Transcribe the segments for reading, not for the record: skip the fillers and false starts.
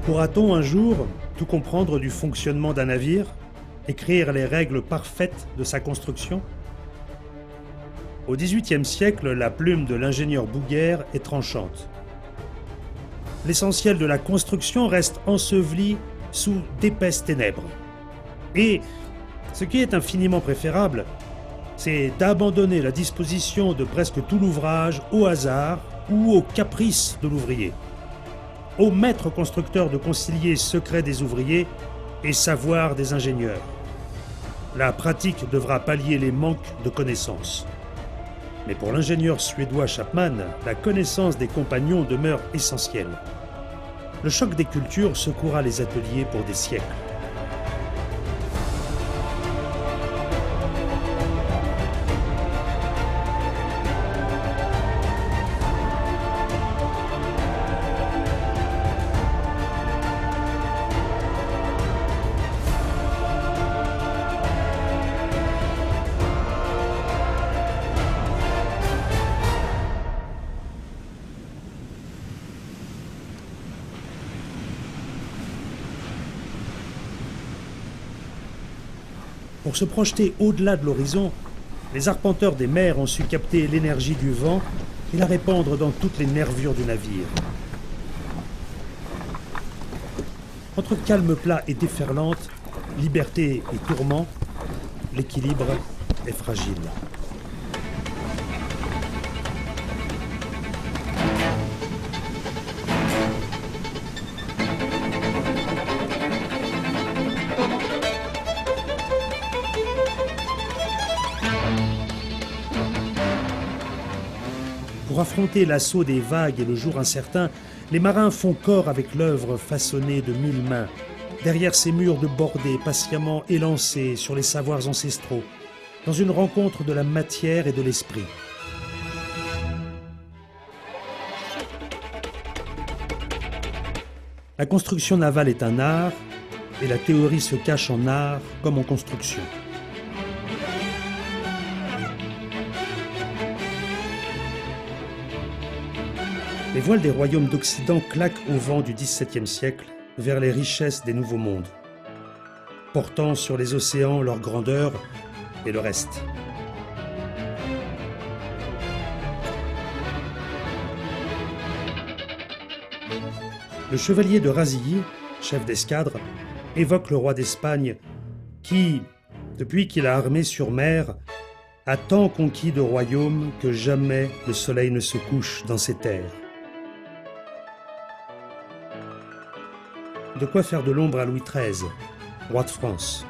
Pourra-t-on un jour tout comprendre du fonctionnement d'un navire, écrire les règles parfaites de sa construction? Au XVIIIe siècle, la plume de l'ingénieur Bouguer est tranchante. L'essentiel de la construction reste enseveli sous d'épaisses ténèbres. Et ce qui est infiniment préférable, c'est d'abandonner la disposition de presque tout l'ouvrage au hasard ou au caprice de l'ouvrier. Au maître constructeur de concilier secret des ouvriers et savoir des ingénieurs. La pratique devra pallier les manques de connaissances. Mais pour l'ingénieur suédois Chapman, la connaissance des compagnons demeure essentielle. Le choc des cultures secourra les ateliers pour des siècles. Pour se projeter au-delà de l'horizon, les arpenteurs des mers ont su capter l'énergie du vent et la répandre dans toutes les nervures du navire. Entre calme plat et déferlante, liberté et tourment, l'équilibre est fragile. Pour affronter l'assaut des vagues et le jour incertain, les marins font corps avec l'œuvre façonnée de 1000 mains, derrière ces murs de bordées patiemment élancés sur les savoirs ancestraux, dans une rencontre de la matière et de l'esprit. La construction navale est un art, et la théorie se cache en art comme en construction. Les voiles des royaumes d'Occident claquent au vent du XVIIe siècle vers les richesses des nouveaux mondes, portant sur les océans leur grandeur et le reste. Le chevalier de Razilly, chef d'escadre, évoque le roi d'Espagne qui, depuis qu'il a armé sur mer, a tant conquis de royaumes que jamais le soleil ne se couche dans ces terres. De quoi faire de l'ombre à Louis XIII, roi de France.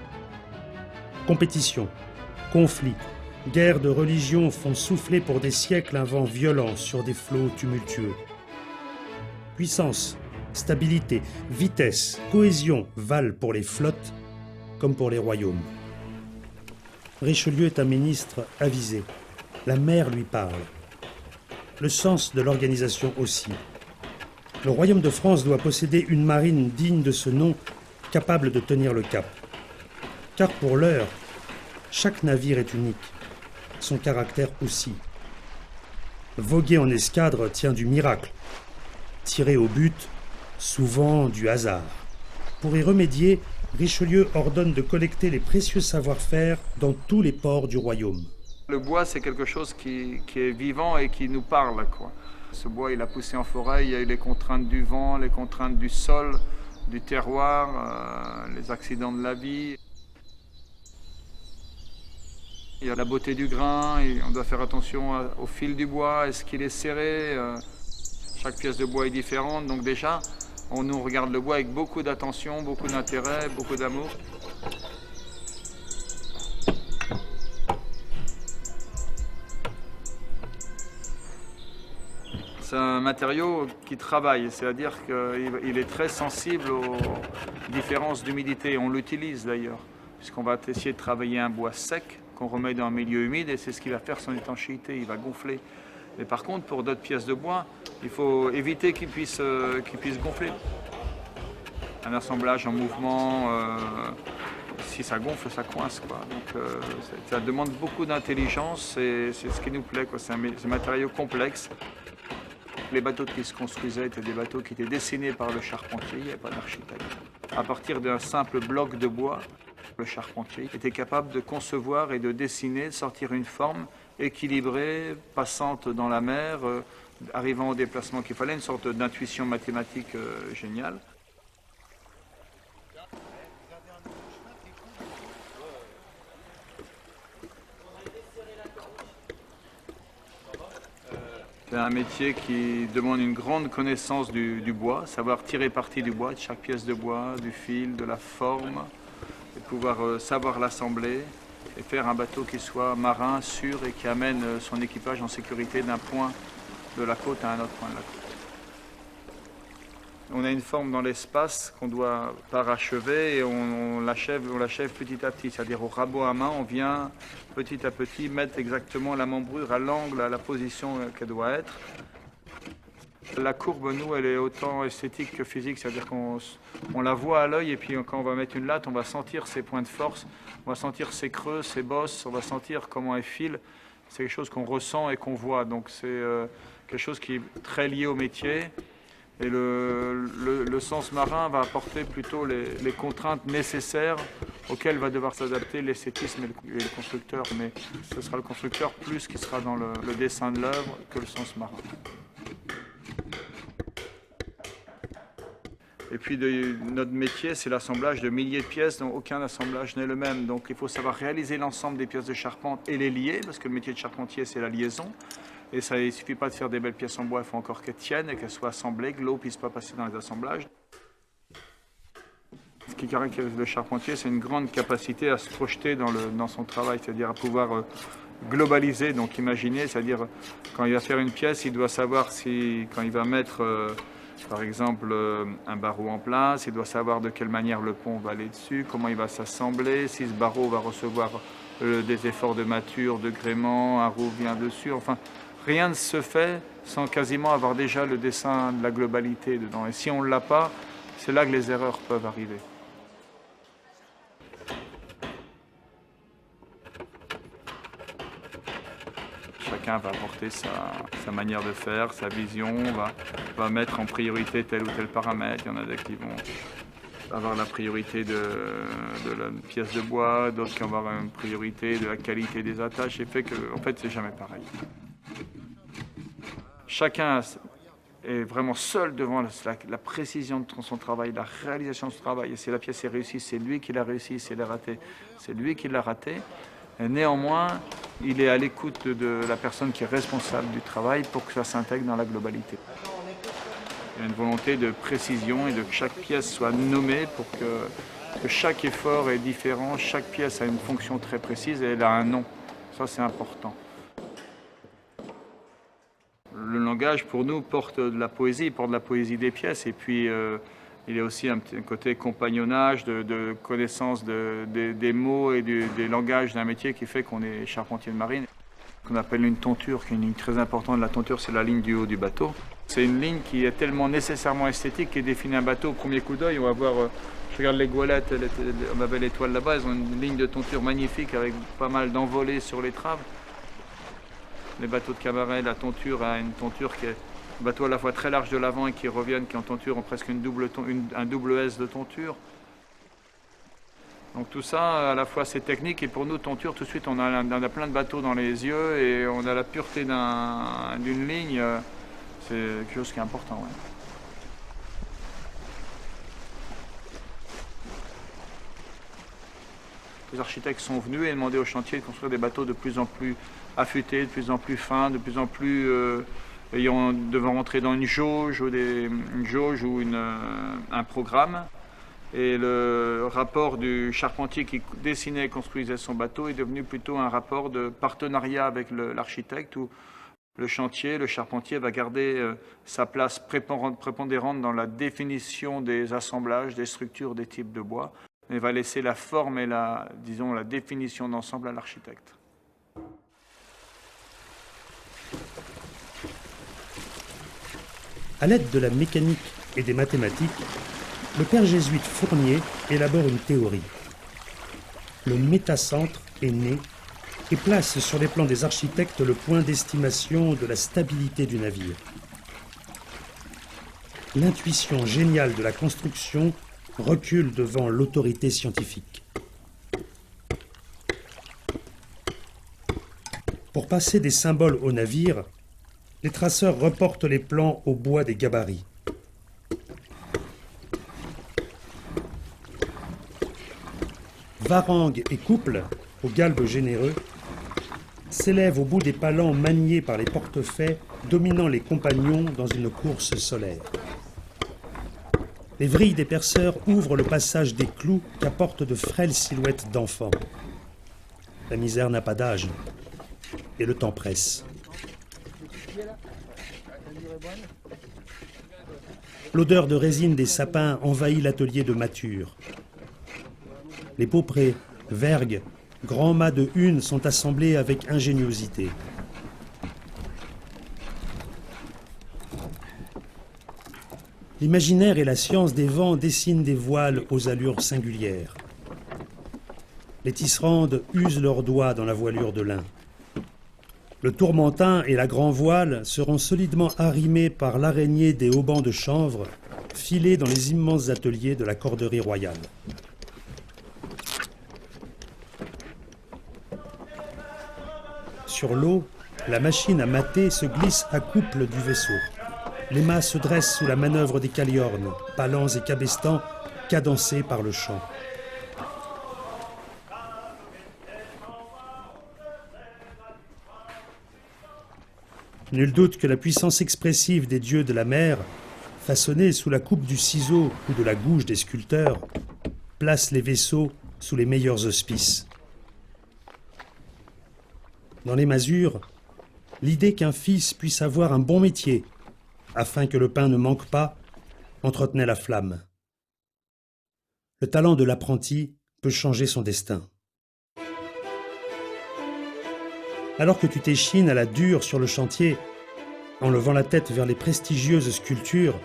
Compétition, conflit, guerre de religion font souffler pour des siècles un vent violent sur des flots tumultueux. Puissance, stabilité, vitesse, cohésion valent pour les flottes comme pour les royaumes. Richelieu est un ministre avisé. La mer lui parle. Le sens de l'organisation aussi. Le royaume de France doit posséder une marine digne de ce nom, capable de tenir le cap. Car pour l'heure, chaque navire est unique, son caractère aussi. Voguer en escadre tient du miracle, tirer au but, souvent du hasard. Pour y remédier, Richelieu ordonne de collecter les précieux savoir-faire dans tous les ports du royaume. Le bois, c'est quelque chose qui est vivant et qui nous parle, quoi. Ce bois, il a poussé en forêt, il y a eu les contraintes du vent, les contraintes du sol, du terroir, les accidents de la vie. Il y a la beauté du grain, et on doit faire attention au fil du bois, est-ce qu'il est serré. Chaque pièce de bois est différente, donc déjà, nous regarde le bois avec beaucoup d'attention, beaucoup d'intérêt, beaucoup d'amour. C'est un matériau qui travaille, c'est-à-dire qu'il est très sensible aux différences d'humidité. On l'utilise d'ailleurs, puisqu'on va essayer de travailler un bois sec qu'on remet dans un milieu humide et c'est ce qui va faire son étanchéité, il va gonfler. Mais par contre, pour d'autres pièces de bois, il faut éviter qu'il puisse gonfler. Un assemblage en mouvement, si ça gonfle, ça coince, quoi. Donc ça demande beaucoup d'intelligence et c'est ce qui nous plaît, quoi. C'est un matériau complexe. Les bateaux qui se construisaient étaient des bateaux qui étaient dessinés par le charpentier, il n'y avait pas d'architecte. À partir d'un simple bloc de bois, le charpentier était capable de concevoir et de dessiner, de sortir une forme équilibrée, passante dans la mer, arrivant au déplacement qu'il fallait, une sorte d'intuition mathématique géniale. C'est un métier qui demande une grande connaissance du bois, savoir tirer parti du bois, de chaque pièce de bois, du fil, de la forme, et pouvoir savoir l'assembler et faire un bateau qui soit marin, sûr et qui amène son équipage en sécurité d'un point de la côte à un autre point de la côte. On a une forme dans l'espace qu'on doit parachever et on l'achève petit à petit, c'est-à-dire au rabot à main, on vient petit à petit mettre exactement la membrure à l'angle, à la position qu'elle doit être. La courbe, nous, elle est autant esthétique que physique, c'est-à-dire qu'on la voit à l'œil et puis quand on va mettre une latte, on va sentir ses points de force, on va sentir ses creux, ses bosses, on va sentir comment elle file. C'est quelque chose qu'on ressent et qu'on voit, donc c'est quelque chose qui est très lié au métier. Et le sens marin va apporter plutôt les contraintes nécessaires auxquelles va devoir s'adapter l'esthétisme et le constructeur. Mais ce sera le constructeur plus qui sera dans le dessin de l'œuvre que le sens marin. Et puis notre métier, c'est l'assemblage de milliers de pièces dont aucun assemblage n'est le même. Donc il faut savoir réaliser l'ensemble des pièces de charpente et les lier, parce que le métier de charpentier, c'est la liaison. Et ça, il ne suffit pas de faire des belles pièces en bois, il faut encore qu'elles tiennent et qu'elles soient assemblées, que l'eau ne puisse pas passer dans les assemblages. Ce qui caractérise le charpentier, c'est une grande capacité à se projeter dans son travail, c'est-à-dire à pouvoir globaliser, donc imaginer, c'est-à-dire quand il va faire une pièce, il doit savoir si, quand il va mettre par exemple un barreau en place, il doit savoir de quelle manière le pont va aller dessus, comment il va s'assembler, si ce barreau va recevoir des efforts de mâture, de gréement, un roue vient dessus, enfin rien ne se fait sans quasiment avoir déjà le dessin de la globalité dedans. Et si on ne l'a pas, c'est là que les erreurs peuvent arriver. Chacun va apporter sa manière de faire, sa vision, va mettre en priorité tel ou tel paramètre. Il y en a qui vont avoir la priorité de la pièce de bois, d'autres qui vont avoir une priorité de la qualité des attaches. Et fait que, en fait, c'est jamais pareil. Chacun est vraiment seul devant la précision de son travail, la réalisation de son travail. Et si la pièce est réussie, c'est lui qui l'a réussi. Si elle est ratée, c'est lui qui l'a ratée. Et néanmoins, il est à l'écoute de la personne qui est responsable du travail pour que ça s'intègre dans la globalité. Il y a une volonté de précision et de que chaque pièce soit nommée pour que chaque effort est différent, chaque pièce a une fonction très précise et elle a un nom. Ça, c'est important. Le langage, pour nous, porte de la poésie, il porte de la poésie des pièces. Et puis, il y a aussi un côté compagnonnage, de connaissance des mots et des langages d'un métier qui fait qu'on est charpentier de marine. Qu'on appelle une tonture, qui est une ligne très importante de la tonture, c'est la ligne du haut du bateau. C'est une ligne qui est tellement nécessairement esthétique qui définit un bateau au premier coup d'œil. On va voir, je regarde les goualettes, on avait l'étoile là-bas, elles ont une ligne de tonture magnifique avec pas mal d'envolées sur les traves. Les bateaux de cabaret, la tonture a une tonture qui est un bateau à la fois très large de l'avant et qui reviennent, qui en tonture ont presque un double S de tonture. Donc tout ça, à la fois c'est technique et pour nous, tonture, tout de suite on a plein de bateaux dans les yeux et on a la pureté d'une ligne, c'est quelque chose qui est important. Ouais. Les architectes sont venus et demandaient au chantier de construire des bateaux de plus en plus affûtés, de plus en plus fins, de plus en plus devant rentrer dans une jauge ou un programme. Et le rapport du charpentier qui dessinait et construisait son bateau est devenu plutôt un rapport de partenariat avec l'architecte où le chantier, le charpentier va garder sa place prépondérante dans la définition des assemblages, des structures, des types de bois, mais va laisser la forme et la définition d'ensemble à l'architecte. À l'aide de la mécanique et des mathématiques, le père jésuite Fournier élabore une théorie. Le métacentre est né et place sur les plans des architectes le point d'estimation de la stabilité du navire. l'intuition géniale de la construction recule devant l'autorité scientifique. Pour passer des symboles au navire, les traceurs reportent les plans au bois des gabarits. Varangues et couples, aux galbes généreux, s'élèvent au bout des palans maniés par les portefaix, dominant les compagnons dans une course solaire. Les vrilles des perceurs ouvrent le passage des clous qu'apportent de frêles silhouettes d'enfants. La misère n'a pas d'âge, et le temps presse. L'odeur de résine des sapins envahit l'atelier de mâture. Les pauprés, vergues, grands mâts de hune sont assemblés avec ingéniosité. L'imaginaire et la science des vents dessinent des voiles aux allures singulières. Les tisserandes usent leurs doigts dans la voilure de lin. Le tourmentin et la grand-voile seront solidement arrimés par l'araignée des haubans de chanvre, filés dans les immenses ateliers de la corderie royale. Sur l'eau, la machine à mâter se glisse à couple du vaisseau. Les mâts se dressent sous la manœuvre des caliornes, palans et cabestans, cadencés par le chant. Nul doute que la puissance expressive des dieux de la mer, façonnée sous la coupe du ciseau ou de la gouge des sculpteurs, place les vaisseaux sous les meilleurs auspices. Dans les masures, l'idée qu'un fils puisse avoir un bon métier, afin que le pain ne manque pas, entretenait la flamme. Le talent de l'apprenti peut changer son destin. Alors que tu t'échines à la dure sur le chantier, en levant la tête vers les prestigieuses sculptures,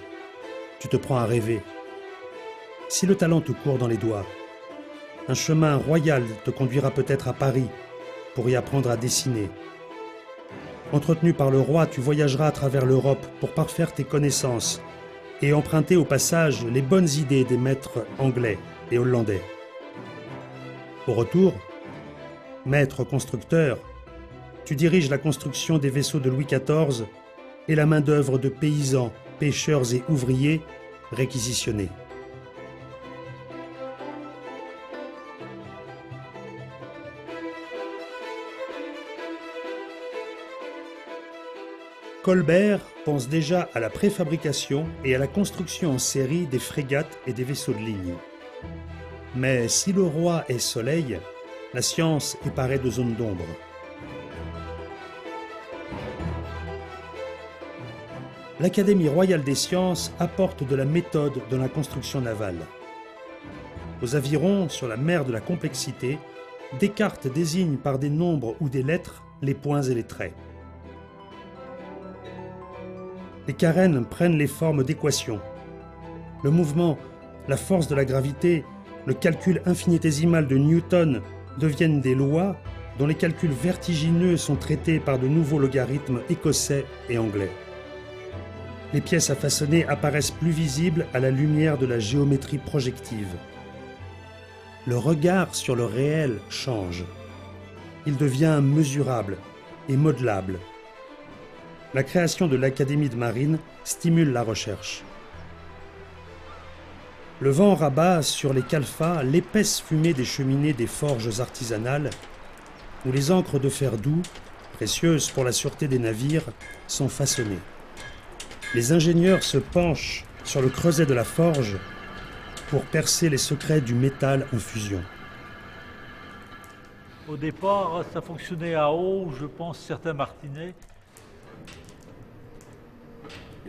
tu te prends à rêver. Si le talent te court dans les doigts, un chemin royal te conduira peut-être à Paris pour y apprendre à dessiner. Entretenu par le roi, tu voyageras à travers l'Europe pour parfaire tes connaissances et emprunter au passage les bonnes idées des maîtres anglais et hollandais. Au retour, maître constructeur, tu diriges la construction des vaisseaux de Louis XIV et la main-d'œuvre de paysans, pêcheurs et ouvriers réquisitionnés. Colbert pense déjà à la préfabrication et à la construction en série des frégates et des vaisseaux de ligne. Mais si le roi est soleil, la science est parée de zones d'ombre. L'Académie royale des sciences apporte de la méthode dans la construction navale. Aux avirons, sur la mer de la complexité, Descartes désigne par des nombres ou des lettres les points et les traits. Les carènes prennent les formes d'équations. Le mouvement, la force de la gravité, le calcul infinitésimal de Newton deviennent des lois dont les calculs vertigineux sont traités par de nouveaux logarithmes écossais et anglais. Les pièces à façonner apparaissent plus visibles à la lumière de la géométrie projective. Le regard sur le réel change. Il devient mesurable et modelable. La création de l'Académie de marine stimule la recherche. Le vent rabat sur les calfats l'épaisse fumée des cheminées des forges artisanales où les ancres de fer doux, précieuses pour la sûreté des navires, sont façonnées. Les ingénieurs se penchent sur le creuset de la forge pour percer les secrets du métal en fusion. Au départ, ça fonctionnait à eau, je pense, certains martinets.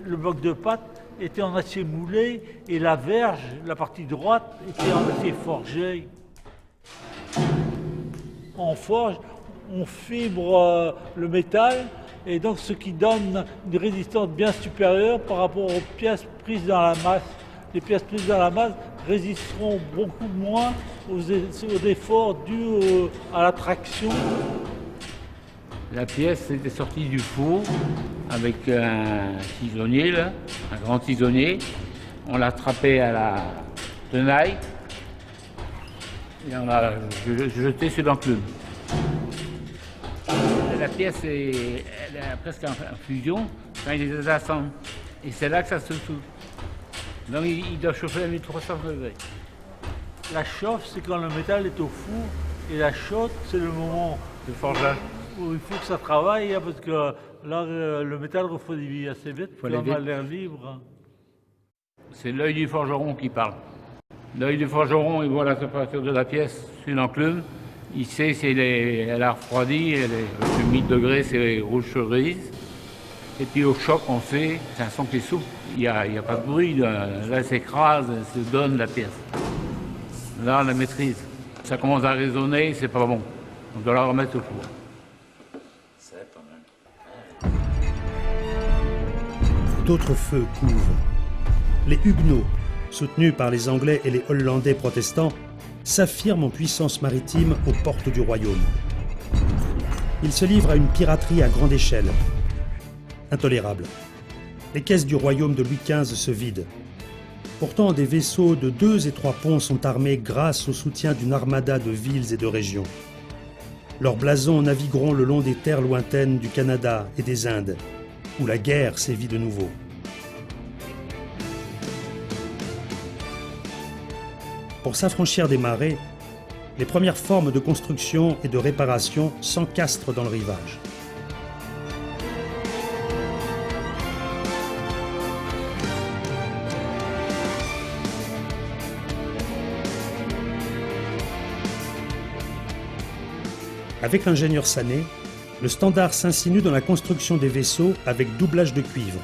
Le bloc de pâte était en acier moulé et la verge, la partie droite, était en acier forgé. On forge, on fibre le métal et donc ce qui donne une résistance bien supérieure par rapport aux pièces prises dans la masse. Les pièces prises dans la masse résisteront beaucoup moins aux efforts dus à la traction. La pièce était sortie du four avec un tisonnier, là, un grand tisonnier. On l'a attrapé à la tenaille et on l'a jeté sur l'enclume. La pièce elle est presque en fusion quand il est descend. Et c'est là que ça se soude. Donc il doit chauffer à 1300 degrés. La chauffe, c'est quand le métal est au four, et la chaude, c'est le moment Le forgeage. où il faut que ça travaille, hein, parce que là, le métal refroidit assez vite, Faut puis aller on a vite. l'air libre. C'est l'œil du forgeron qui parle. L'œil du forgeron, il voit la température de la pièce sur l'enclume. Il sait si elle a refroidi, avec 1000 degrés, c'est rouge cerise. Et puis au choc, on sait, c'est un son qui souffle. Il n'y a pas de bruit, là, elle s'écrase, elle se donne la pièce. Là, on la maîtrise. Ça commence à résonner, c'est pas bon. On doit la remettre au four. D'autres feux couvent. Les Huguenots, soutenus par les Anglais et les Hollandais protestants, s'affirment en puissance maritime aux portes du royaume. Ils se livrent à une piraterie à grande échelle. Intolérable. Les caisses du royaume de Louis XV se vident. Pourtant, des vaisseaux de 2 et 3 ponts sont armés grâce au soutien d'une armada de villes et de régions. Leurs blasons navigueront le long des terres lointaines du Canada et des Indes, où la guerre sévit de nouveau. Pour s'affranchir des marées, les premières formes de construction et de réparation s'encastrent dans le rivage. Avec l'ingénieur Sanet, le standard s'insinue dans la construction des vaisseaux avec doublage de cuivre.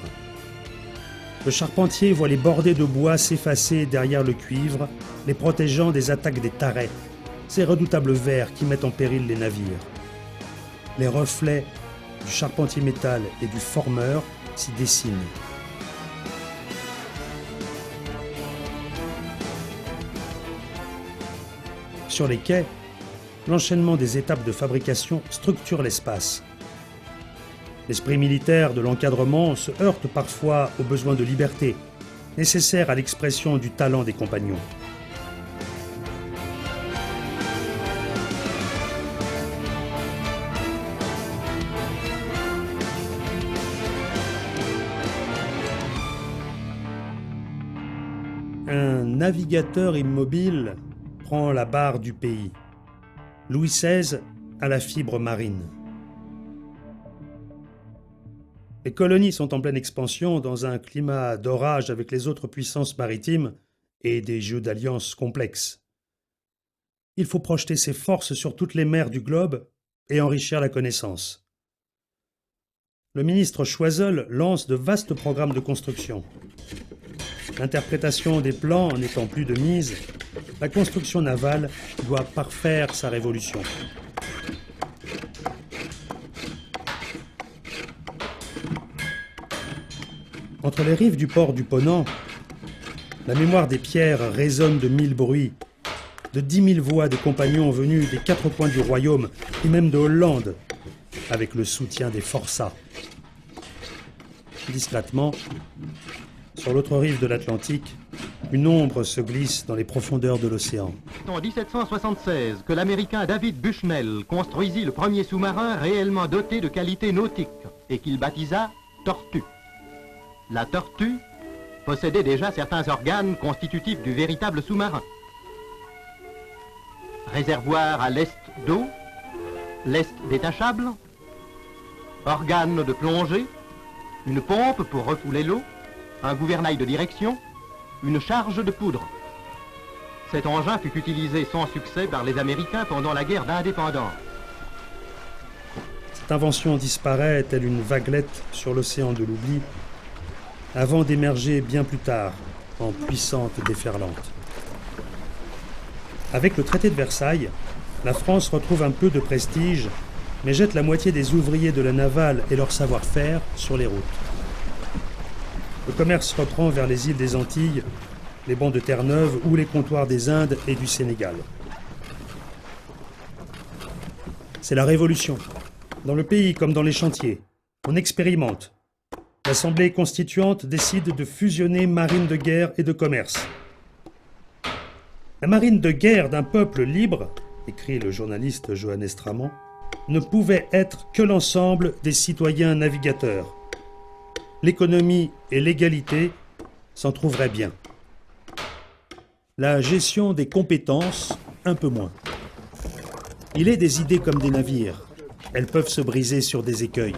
Le charpentier voit les bordées de bois s'effacer derrière le cuivre, les protégeant des attaques des tarets, ces redoutables vers qui mettent en péril les navires. Les reflets du charpentier métal et du formeur s'y dessinent. Sur les quais, l'enchaînement des étapes de fabrication structure l'espace. L'esprit militaire de l'encadrement se heurte parfois aux besoins de liberté, nécessaires à l'expression du talent des compagnons. Un navigateur immobile prend la barre du pays. Louis XVI a la fibre marine. Les colonies sont en pleine expansion dans un climat d'orage avec les autres puissances maritimes et des jeux d'alliances complexes. Il faut projeter ses forces sur toutes les mers du globe et enrichir la connaissance. Le ministre Choiseul lance de vastes programmes de construction. L'interprétation des plans n'étant plus de mise, la construction navale doit parfaire sa révolution. Entre les rives du port du Ponant, la mémoire des pierres résonne de 1000 bruits, de 10 000 voix de compagnons venus des 4 coins du royaume et même de Hollande, avec le soutien des forçats. Discrètement, sur l'autre rive de l'Atlantique, une ombre se glisse dans les profondeurs de l'océan. En 1776 que l'Américain David Bushnell construisit le premier sous-marin réellement doté de qualités nautiques et qu'il baptisa Tortue. La Tortue possédait déjà certains organes constitutifs du véritable sous-marin. Réservoir à lest d'eau, lest détachable, organes de plongée, une pompe pour refouler l'eau, un gouvernail de direction, une charge de poudre. Cet engin fut utilisé sans succès par les Américains pendant la guerre d'indépendance. Cette invention disparaît telle une vaguelette sur l'océan de l'oubli, avant d'émerger bien plus tard en puissante déferlante. Avec le traité de Versailles, la France retrouve un peu de prestige, mais jette la moitié des ouvriers de la navale et leur savoir-faire sur les routes. Le commerce reprend vers les îles des Antilles, les bancs de Terre-Neuve ou les comptoirs des Indes et du Sénégal. C'est la révolution. Dans le pays comme dans les chantiers, on expérimente, l'Assemblée constituante décide de fusionner marine de guerre et de commerce. La marine de guerre d'un peuple libre, écrit le journaliste Johannes Tramont, ne pouvait être que l'ensemble des citoyens navigateurs. L'économie et l'égalité s'en trouveraient bien. La gestion des compétences, un peu moins. Il est des idées comme des navires. Elles peuvent se briser sur des écueils.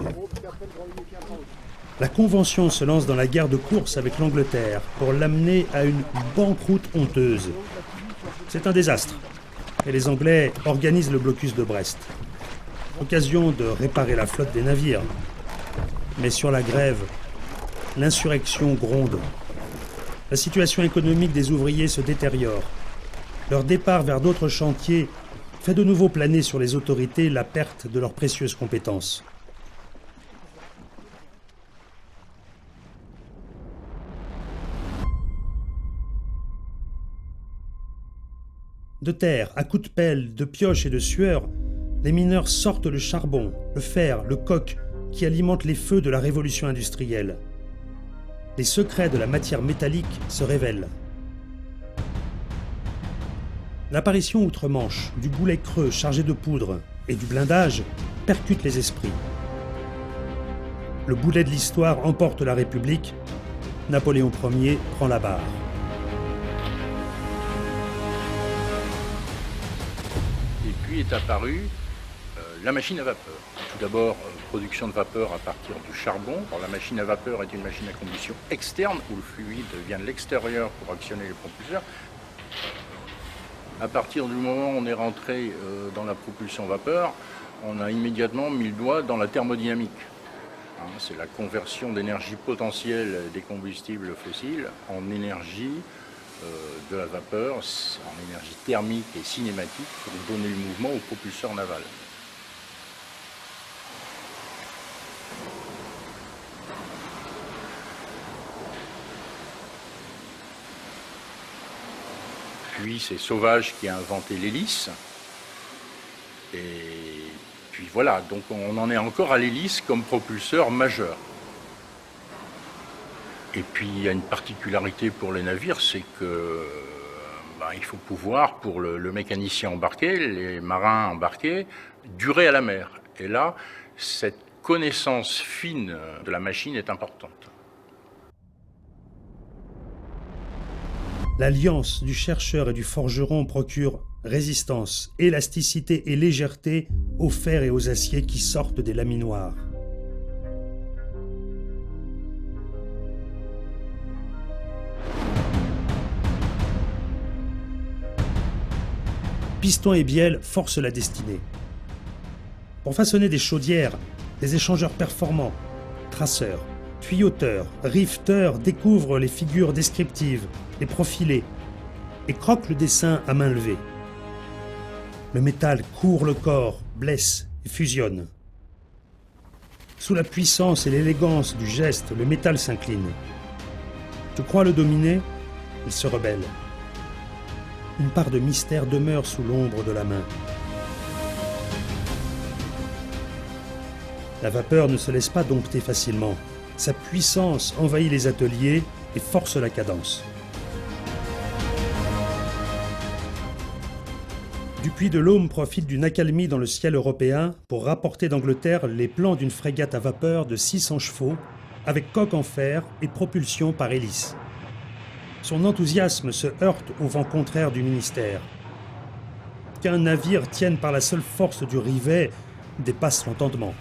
La Convention se lance dans la guerre de course avec l'Angleterre pour l'amener à une banqueroute honteuse. C'est un désastre. Et les Anglais organisent le blocus de Brest. Occasion de réparer la flotte des navires. Mais sur la grève, l'insurrection gronde. La situation économique des ouvriers se détériore. Leur départ vers d'autres chantiers fait de nouveau planer sur les autorités la perte de leurs précieuses compétences. De terre, à coups de pelle, de pioche et de sueur, les mineurs sortent le charbon, le fer, le coke qui alimentent les feux de la révolution industrielle. Les secrets de la matière métallique se révèlent. L'apparition outre-Manche du boulet creux chargé de poudre et du blindage percute les esprits. Le boulet de l'histoire emporte la République. Napoléon Ier prend la barre. Et puis est apparue la machine à vapeur. Tout d'abord, production de vapeur à partir du charbon. Alors, la machine à vapeur est une machine à combustion externe où le fluide vient de l'extérieur pour actionner les propulseurs. À partir du moment où on est rentré dans la propulsion vapeur, on a immédiatement mis le doigt dans la thermodynamique. C'est la conversion d'énergie potentielle des combustibles fossiles en énergie de la vapeur, en énergie thermique et cinématique pour donner le mouvement au propulseur naval. Puis c'est Sauvage qui a inventé l'hélice. Et puis voilà, donc on en est encore à l'hélice comme propulseur majeur. Et puis il y a une particularité pour les navires, c'est que il faut pouvoir, pour le mécanicien embarqué, les marins embarqués, durer à la mer. Et là, cette connaissance fine de la machine est importante. L'alliance du chercheur et du forgeron procure résistance, élasticité et légèreté aux fers et aux aciers qui sortent des laminoirs. Piston et bielle forcent la destinée. Pour façonner des chaudières, des échangeurs performants, traceurs, tuyauteurs, riveteurs découvrent les figures descriptives, les profilés, et croquent le dessin à main levée. Le métal court le corps, blesse et fusionne. Sous la puissance et l'élégance du geste, le métal s'incline. Tu crois le dominer, il se rebelle. Une part de mystère demeure sous l'ombre de la main. La vapeur ne se laisse pas dompter facilement. Sa puissance envahit les ateliers et force la cadence. Du Puy de Laume profite d'une accalmie dans le ciel européen pour rapporter d'Angleterre les plans d'une frégate à vapeur de 600 chevaux avec coque en fer et propulsion par hélice. Son enthousiasme se heurte au vent contraire du ministère. Qu'un navire tienne par la seule force du rivet dépasse l'entendement.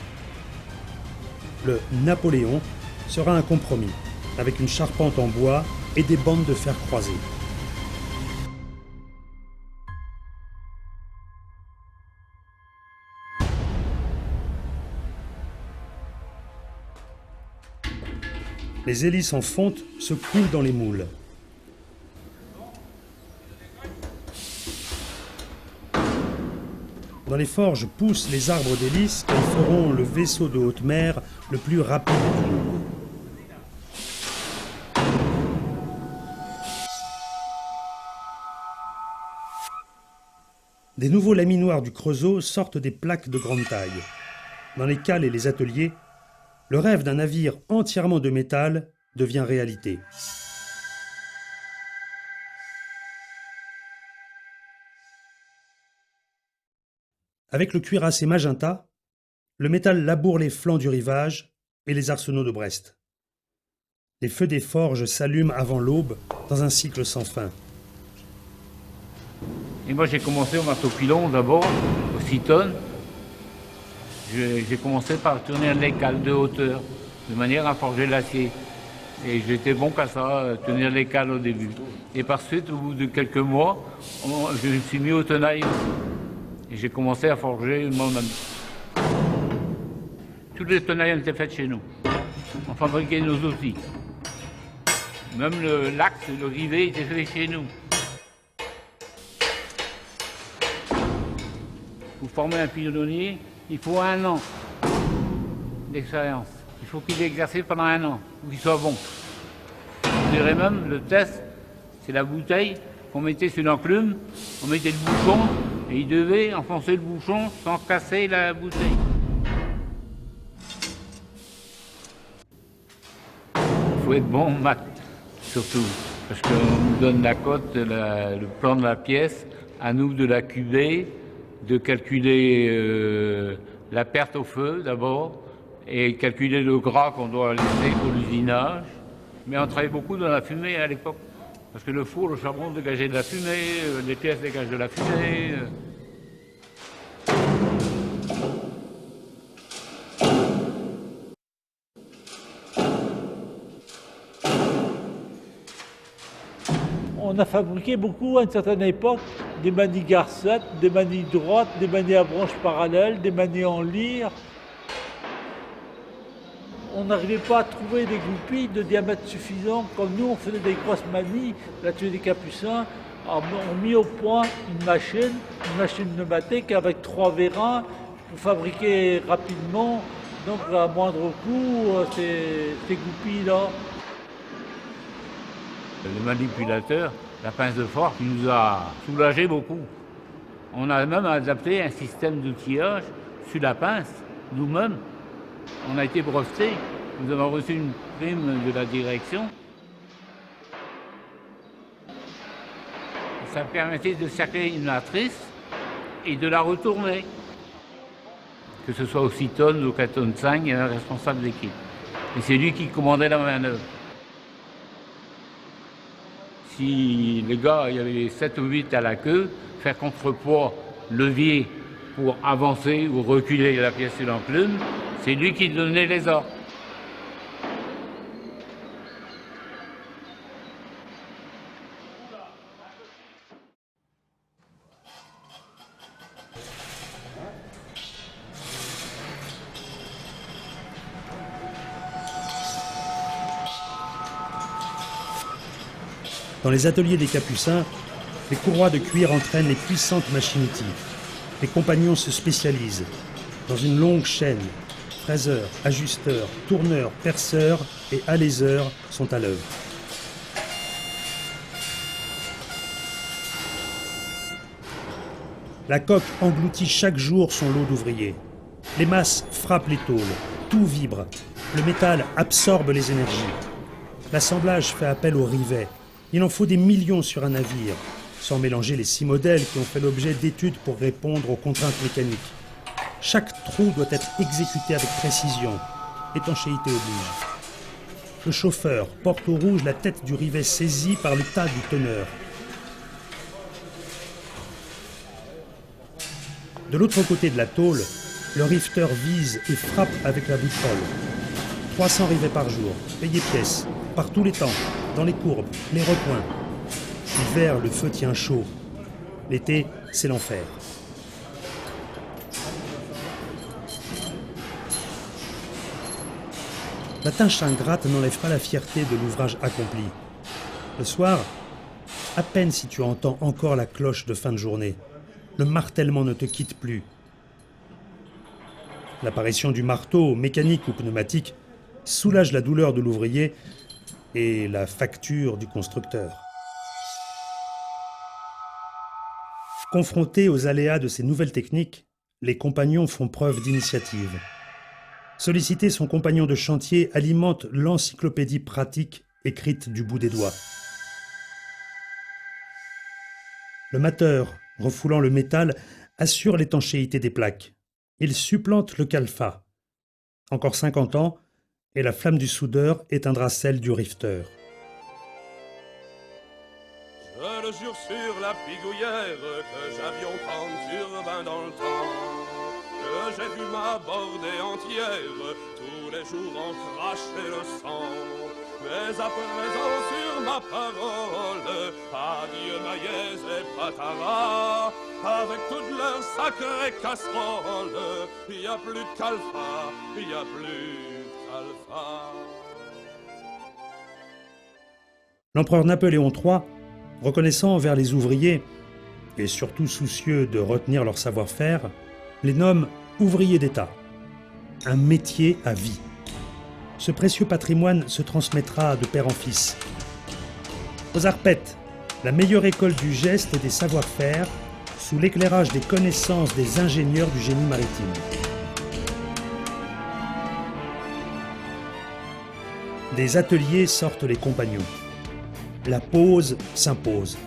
Le Napoléon sera un compromis, avec une charpente en bois et des bandes de fer croisées. Les hélices en fonte se coulent dans les moules. Dans les forges poussent les arbres d'hélice qui feront le vaisseau de haute mer le plus rapide du monde. Des nouveaux laminoirs du Creusot sortent des plaques de grande taille. Dans les cales et les ateliers, le rêve d'un navire entièrement de métal devient réalité. Avec le cuirassé magenta, le métal laboure les flancs du rivage et les arsenaux de Brest. Les feux des forges s'allument avant l'aube dans un cycle sans fin. Et moi j'ai commencé au marteau pilon d'abord, au 6 tonnes. J'ai commencé par tourner les cales de hauteur, de manière à forger l'acier. Et j'étais bon qu'à ça, tenir les cales au début. Et par suite, au bout de quelques mois, je me suis mis au tenaille. Et j'ai commencé à forger moi-même. Toutes les tenailles étaient faites chez nous. On fabriquait nos outils. Même l'axe, le rivet était fait chez nous. Pour former un pilonnier, il faut 1 an d'expérience. Il faut qu'il ait exercé pendant 1 an, pour qu'il soit bon. Je dirais même, le test, c'est la bouteille qu'on mettait sur l'enclume, on mettait le bouchon, et il devait enfoncer le bouchon sans casser la bouteille. Il faut être bon en maths, surtout, parce qu'on nous donne la cote, le plan de la pièce, à nous de la cuver, de calculer la perte au feu d'abord, et calculer le gras qu'on doit laisser pour l'usinage. Mais on travaillait beaucoup dans la fumée à l'époque, parce que le four, le charbon dégageait de la fumée, les pièces dégagent de la fumée. On a fabriqué beaucoup à une certaine époque des manilles garcettes, des manilles droites, des manilles à branches parallèles, des manilles en lyre. On n'arrivait pas à trouver des goupilles de diamètre suffisant. Comme nous, on faisait des grosses manilles, l'atelier des Capucins a mis au point une machine pneumatique avec 3 vérins pour fabriquer rapidement, donc à moindre coût, ces goupilles-là. Le manipulateur, la pince de force, qui nous a soulagé beaucoup. On a même adapté un système d'outillage sur la pince, nous-mêmes. On a été brevetés. Nous avons reçu une prime de la direction. Ça permettait de cercler une matrice et de la retourner. Que ce soit au 6 tonnes ou au 4 tonnes 5, il y a un responsable d'équipe. Et c'est lui qui commandait la manœuvre. Si les gars, il y avait 7 ou 8 à la queue, faire contrepoids, levier pour avancer ou reculer la pièce sur l'enclume, c'est lui qui donnait les ordres. Dans les ateliers des Capucins, les courroies de cuir entraînent les puissantes machines-outils. Les compagnons se spécialisent. Dans une longue chaîne, fraiseurs, ajusteurs, tourneurs, perceurs et alaiseurs sont à l'œuvre. La coque engloutit chaque jour son lot d'ouvriers. Les masses frappent les tôles, tout vibre. Le métal absorbe les énergies. L'assemblage fait appel aux rivets. Il en faut des millions sur un navire, sans mélanger les 6 modèles qui ont fait l'objet d'études pour répondre aux contraintes mécaniques. Chaque trou doit être exécuté avec précision. Étanchéité oblige. Le chauffeur porte au rouge la tête du rivet saisie par le tas du teneur. De l'autre côté de la tôle, le rifteur vise et frappe avec la boussole. 300 rivets par jour, payés pièces, par tous les temps, dans les courbes, les recoins. L'hiver, le feu tient chaud. L'été, c'est l'enfer. La tâche ingrate n'enlève pas la fierté de l'ouvrage accompli. Le soir, à peine si tu entends encore la cloche de fin de journée. Le martèlement ne te quitte plus. L'apparition du marteau, mécanique ou pneumatique, soulage la douleur de l'ouvrier et la facture du constructeur. Confrontés aux aléas de ces nouvelles techniques, les compagnons font preuve d'initiative. Solliciter son compagnon de chantier alimente l'encyclopédie pratique écrite du bout des doigts. Le mateur, refoulant le métal, assure l'étanchéité des plaques. Il supplante le calfa. Encore 50 ans, et la flamme du soudeur éteindra celle du rifter. Je le jure sur la pigouillère que j'avions 30 turbins dans le temps, que j'ai vu m'aborder entière, tous les jours en cracher le sang. Mais à présent sur ma parole, adieu Maillez et Patara, avec toutes leurs sacrées casseroles, y a plus de calfa, y a plus de calfa. L'empereur Napoléon III, reconnaissant envers les ouvriers, et surtout soucieux de retenir leur savoir-faire, les nomme ouvriers d'État. Un métier à vie. Ce précieux patrimoine se transmettra de père en fils. Aux Arpettes, la meilleure école du geste et des savoir-faire, sous l'éclairage des connaissances des ingénieurs du génie maritime. Des ateliers sortent les compagnons. La pose s'impose.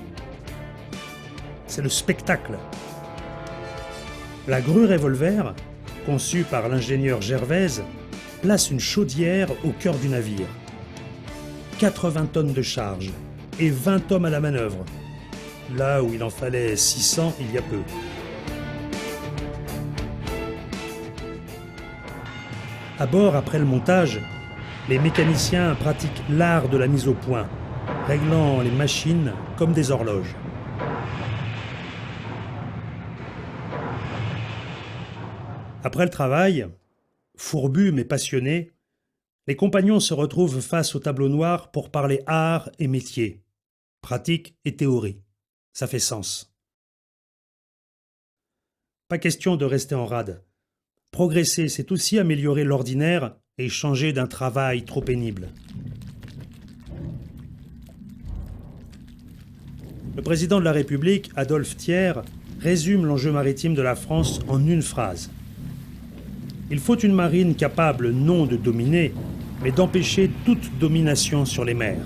C'est le spectacle. La grue revolver, conçue par l'ingénieur Gervaise, place une chaudière au cœur du navire. 80 tonnes de charge et 20 hommes à la manœuvre, là où il en fallait 600 il y a peu. À bord, après le montage, les mécaniciens pratiquent l'art de la mise au point, réglant les machines comme des horloges. Après le travail, fourbus mais passionnés, les compagnons se retrouvent face au tableau noir pour parler art et métier, pratique et théorie. Ça fait sens. Pas question de rester en rade. Progresser, c'est aussi améliorer l'ordinaire et changer d'un travail trop pénible. Le président de la République, Adolphe Thiers, résume l'enjeu maritime de la France en une phrase. Il faut une marine capable non de dominer, mais d'empêcher toute domination sur les mers.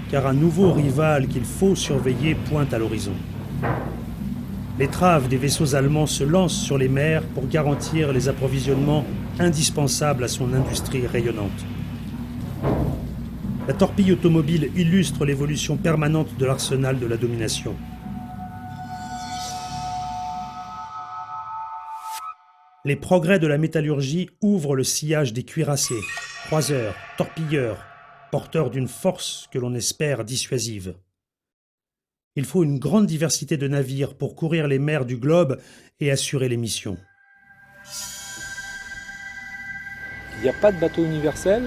Car un nouveau rival qu'il faut surveiller pointe à l'horizon. L'étrave des vaisseaux allemands se lance sur les mers pour garantir les approvisionnements indispensables à son industrie rayonnante. La torpille automobile illustre l'évolution permanente de l'arsenal de la domination. Les progrès de la métallurgie ouvrent le sillage des cuirassés, croiseurs, torpilleurs, porteurs d'une force que l'on espère dissuasive. Il faut une grande diversité de navires pour courir les mers du globe et assurer les missions. Il n'y a pas de bateau universel,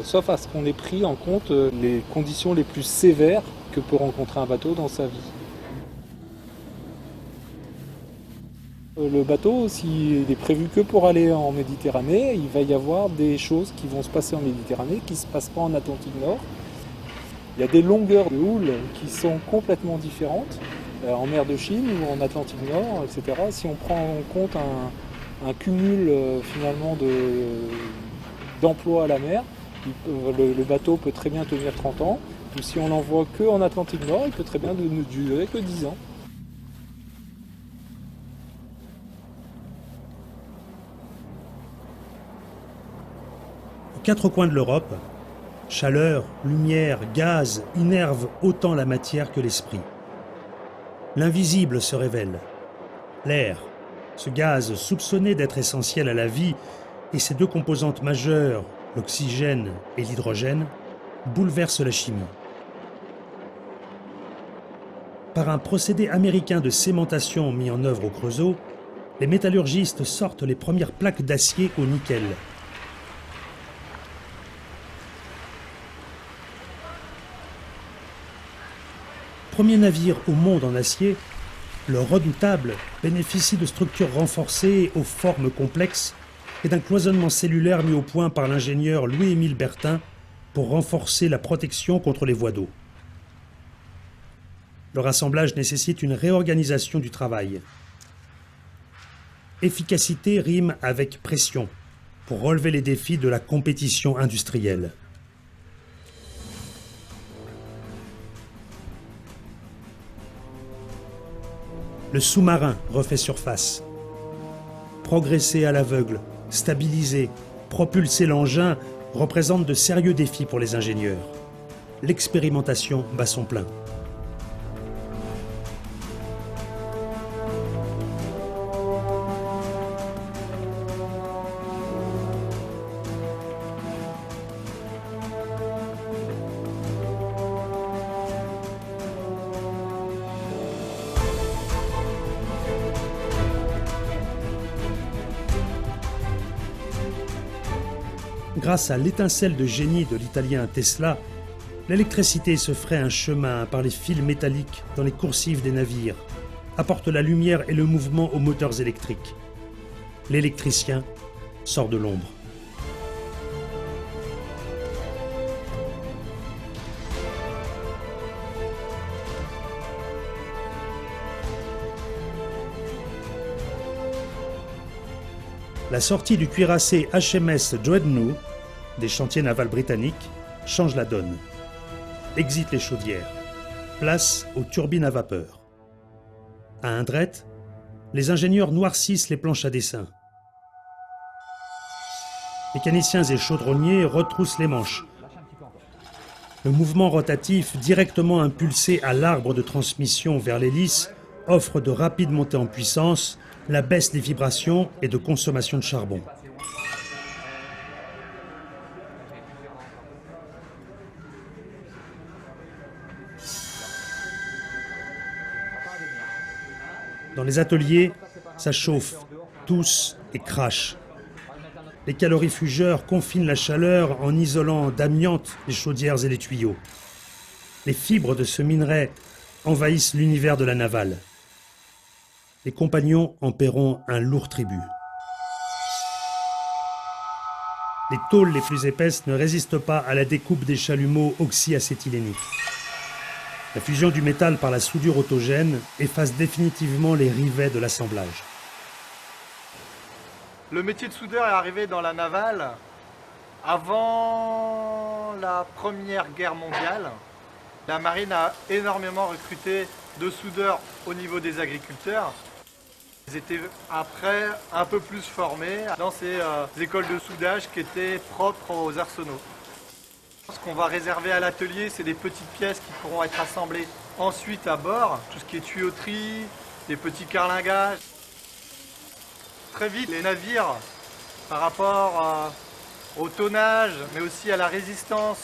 sauf à ce qu'on ait pris en compte les conditions les plus sévères que peut rencontrer un bateau dans sa vie. Le bateau, s'il est prévu que pour aller en Méditerranée, il va y avoir des choses qui vont se passer en Méditerranée qui ne se passent pas en Atlantique Nord. Il y a des longueurs de houle qui sont complètement différentes en mer de Chine ou en Atlantique Nord, etc. Si on prend en compte un cumul finalement d'emplois à la mer, le bateau peut très bien tenir 30 ans, ou si on l'envoie qu'en Atlantique Nord, il peut très bien ne durer que 10 ans. Aux quatre coins de l'Europe, chaleur, lumière, gaz innervent autant la matière que l'esprit. L'invisible se révèle. L'air, ce gaz soupçonné d'être essentiel à la vie, et ses deux composantes majeures, l'oxygène et l'hydrogène, bouleversent la chimie. Par un procédé américain de cémentation mis en œuvre au Creusot, les métallurgistes sortent les premières plaques d'acier au nickel. Premier navire au monde en acier, le Redoutable bénéficie de structures renforcées aux formes complexes et d'un cloisonnement cellulaire mis au point par l'ingénieur Louis-Émile Bertin pour renforcer la protection contre les voies d'eau. Le rassemblage nécessite une réorganisation du travail. efficacité rime avec pression pour relever les défis de la compétition industrielle. Le sous-marin refait surface. Progresser à l'aveugle, stabiliser, propulser l'engin représente de sérieux défis pour les ingénieurs. L'expérimentation bat son plein. Grâce à l'étincelle de génie de l'italien Tesla, l'électricité se ferait un chemin par les fils métalliques dans les coursives des navires, apporte la lumière et le mouvement aux moteurs électriques. L'électricien sort de l'ombre. La sortie du cuirassé HMS Dreadnought des chantiers navals britanniques change la donne. Exit les chaudières. Place aux turbines à vapeur. À Indrette, les ingénieurs noircissent les planches à dessin. Mécaniciens et chaudronniers retroussent les manches. Le mouvement rotatif directement impulsé à l'arbre de transmission vers l'hélice offre de rapides montées en puissance, la baisse des vibrations et de consommation de charbon. Dans les ateliers, ça chauffe, tousse et crache. Les calorifugeurs confinent la chaleur en isolant d'amiante les chaudières et les tuyaux. Les fibres de ce minerai envahissent l'univers de la navale. Les compagnons en paieront un lourd tribut. Les tôles les plus épaisses ne résistent pas à la découpe des chalumeaux oxyacétyléniques. La fusion du métal par la soudure autogène efface définitivement les rivets de l'assemblage. Le métier de soudeur est arrivé dans la navale avant la Première Guerre mondiale. La marine a énormément recruté de soudeurs au niveau des agriculteurs. Ils étaient après un peu plus formés dans ces écoles de soudage qui étaient propres aux arsenaux. Ce qu'on va réserver à l'atelier, c'est des petites pièces qui pourront être assemblées ensuite à bord. Tout ce qui est tuyauterie, des petits carlingages. Très vite, les navires, par rapport au tonnage, mais aussi à la résistance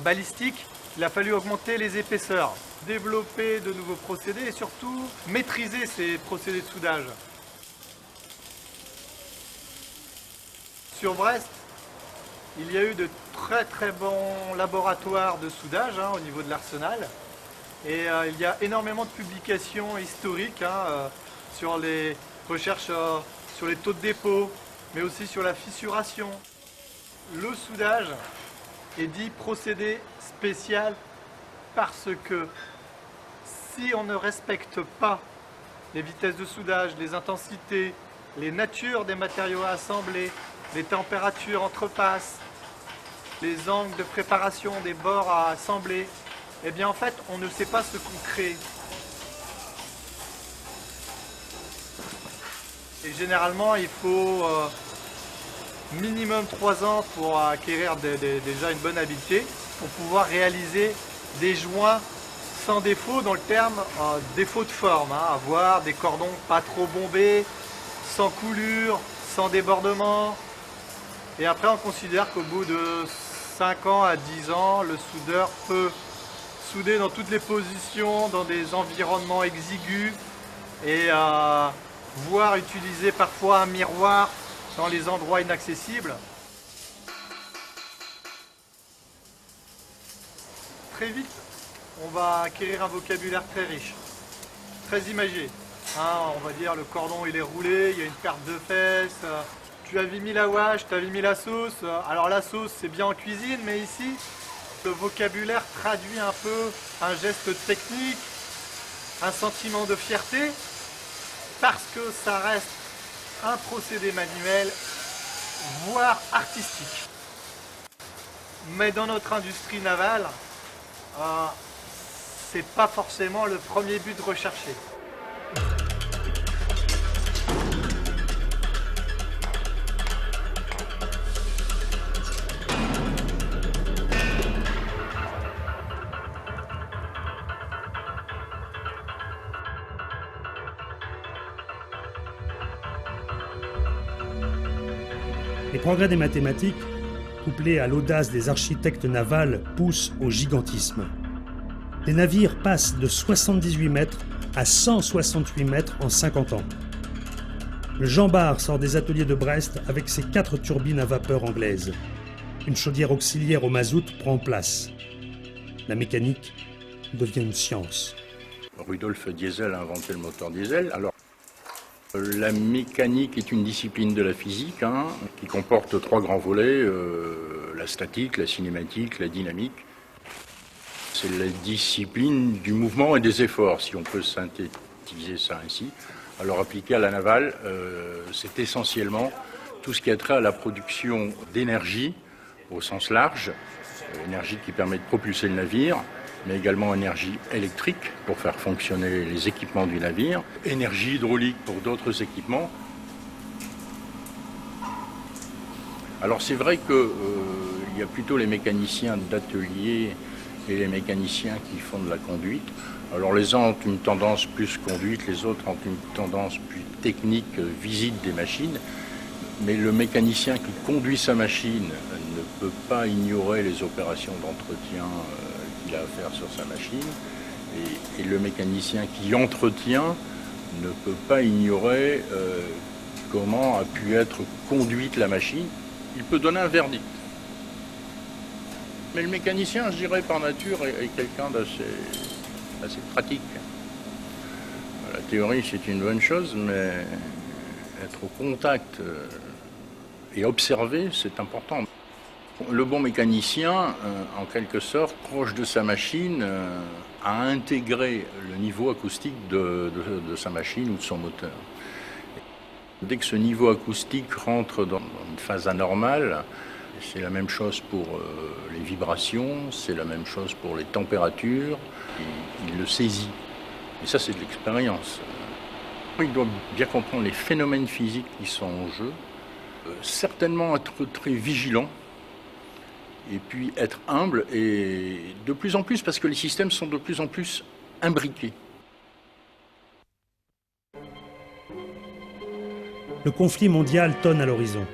balistique, il a fallu augmenter les épaisseurs, développer de nouveaux procédés et surtout maîtriser ces procédés de soudage. Sur Brest, il y a eu de très bons laboratoires de soudage au niveau de l'arsenal. Et il y a énormément de publications historiques sur les recherches sur les taux de dépôt, mais aussi sur la fissuration. Le soudage est dit procédé spécial parce que si on ne respecte pas les vitesses de soudage, les intensités, les natures des matériaux à assembler, les températures entre passes, les angles de préparation des bords à assembler, eh bien en fait on ne sait pas ce qu'on crée. Et généralement il faut minimum 3 ans pour acquérir déjà une bonne habileté, pour pouvoir réaliser des joints sans défaut, dans le terme défaut de forme, avoir des cordons pas trop bombés, sans coulure, sans débordement. Et après on considère qu'au bout de 5 ans à 10 ans, le soudeur peut souder dans toutes les positions, dans des environnements exigus et voire utiliser parfois un miroir dans les endroits inaccessibles. Très vite, on va acquérir un vocabulaire très riche, très imagé. On va dire le cordon il est roulé, il y a une perte de fesses, tu avais mis la wash, tu avais mis la sauce. Alors la sauce c'est bien en cuisine, mais ici le vocabulaire traduit un peu un geste technique, un sentiment de fierté, parce que ça reste un procédé manuel, voire artistique. Mais dans notre industrie navale, c'est pas forcément le premier but recherché. Les progrès des mathématiques, couplés à l'audace des architectes navals, poussent au gigantisme. Les navires passent de 78 mètres à 168 mètres en 50 ans. Le Jean Bart sort des ateliers de Brest avec ses 4 turbines à vapeur anglaises. Une chaudière auxiliaire au mazout prend place. La mécanique devient une science. Rudolf Diesel a inventé le moteur diesel. Alors, la mécanique est une discipline de la physique qui comporte 3 grands volets, la statique, la cinématique, la dynamique. C'est la discipline du mouvement et des efforts, si on peut synthétiser ça ainsi. Alors appliqué à la navale, c'est essentiellement tout ce qui a trait à la production d'énergie au sens large, énergie qui permet de propulser le navire, mais également énergie électrique pour faire fonctionner les équipements du navire, énergie hydraulique pour d'autres équipements. Alors c'est vrai qu'il y a plutôt les mécaniciens d'atelier et les mécaniciens qui font de la conduite. Alors les uns ont une tendance plus conduite, les autres ont une tendance plus technique, visite des machines. Mais le mécanicien qui conduit sa machine ne peut pas ignorer les opérations d'entretien qu'il a à faire sur sa machine. Et le mécanicien qui entretient ne peut pas ignorer comment a pu être conduite la machine. Il peut donner un verdict. Mais le mécanicien, je dirais par nature, est quelqu'un d'assez pratique. La théorie, c'est une bonne chose, mais être au contact et observer, c'est important. Le bon mécanicien, en quelque sorte, proche de sa machine, a intégré le niveau acoustique de sa machine ou de son moteur. Dès que ce niveau acoustique rentre dans une phase anormale, c'est la même chose pour les vibrations, c'est la même chose pour les températures, il le saisit. Et ça, c'est de l'expérience. Il doit bien comprendre les phénomènes physiques qui sont en jeu, certainement être très vigilant, et puis être humble, et de plus en plus, parce que les systèmes sont de plus en plus imbriqués. Le conflit mondial tonne à l'horizon.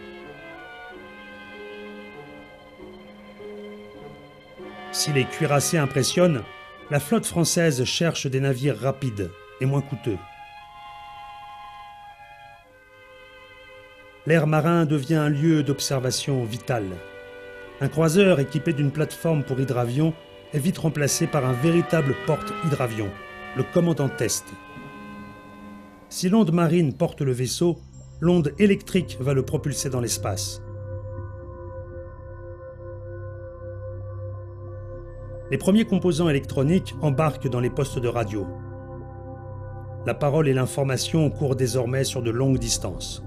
Si les cuirassés impressionnent, la flotte française cherche des navires rapides et moins coûteux. L'air marin devient un lieu d'observation vital. Un croiseur équipé d'une plateforme pour hydravion est vite remplacé par un véritable porte-hydravion, le commandant test. Si l'onde marine porte le vaisseau, l'onde électrique va le propulser dans l'espace. Les premiers composants électroniques embarquent dans les postes de radio. La parole et l'information courent désormais sur de longues distances.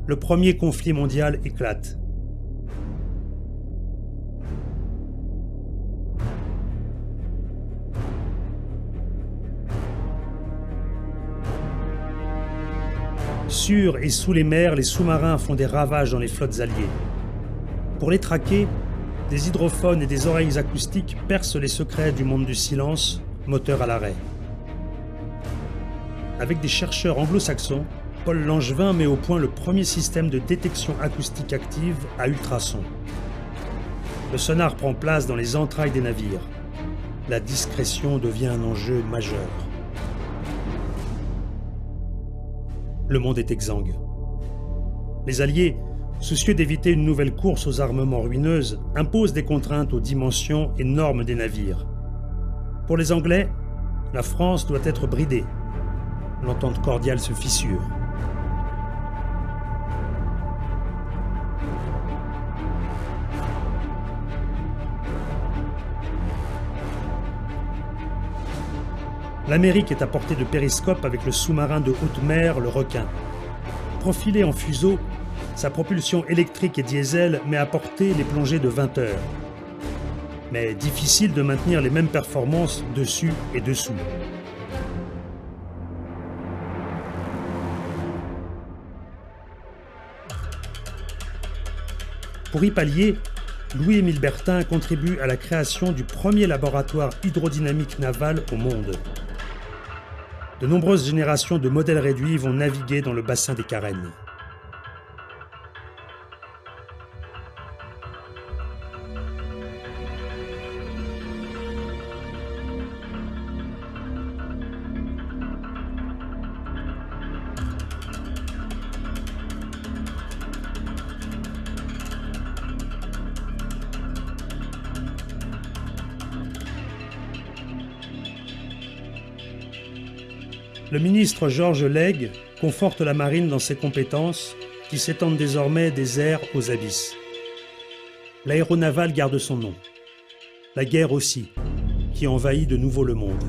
Le premier conflit mondial éclate. Sur et sous les mers, les sous-marins font des ravages dans les flottes alliées. Pour les traquer, des hydrophones et des oreilles acoustiques percent les secrets du monde du silence, moteur à l'arrêt. Avec des chercheurs anglo-saxons, Paul Langevin met au point le premier système de détection acoustique active à ultrasons. Le sonar prend place dans les entrailles des navires. La discrétion devient un enjeu majeur. Le monde est exsangue. Les Alliés, soucieux d'éviter une nouvelle course aux armements ruineuses, imposent des contraintes aux dimensions et normes des navires. Pour les Anglais, la France doit être bridée. L'entente cordiale se fissure. L'Amérique est à portée de périscope avec le sous-marin de haute mer, le Requin. Profilé en fuseau, sa propulsion électrique et diesel met à portée les plongées de 20 heures. Mais difficile de maintenir les mêmes performances dessus et dessous. Pour y pallier, Louis-Émile Bertin contribue à la création du premier laboratoire hydrodynamique naval au monde. De nombreuses générations de modèles réduits vont naviguer dans le bassin des Carennes. Le ministre Georges Lègue conforte la marine dans ses compétences qui s'étendent désormais des airs aux abysses. L'aéronaval garde son nom. La guerre aussi, qui envahit de nouveau le monde.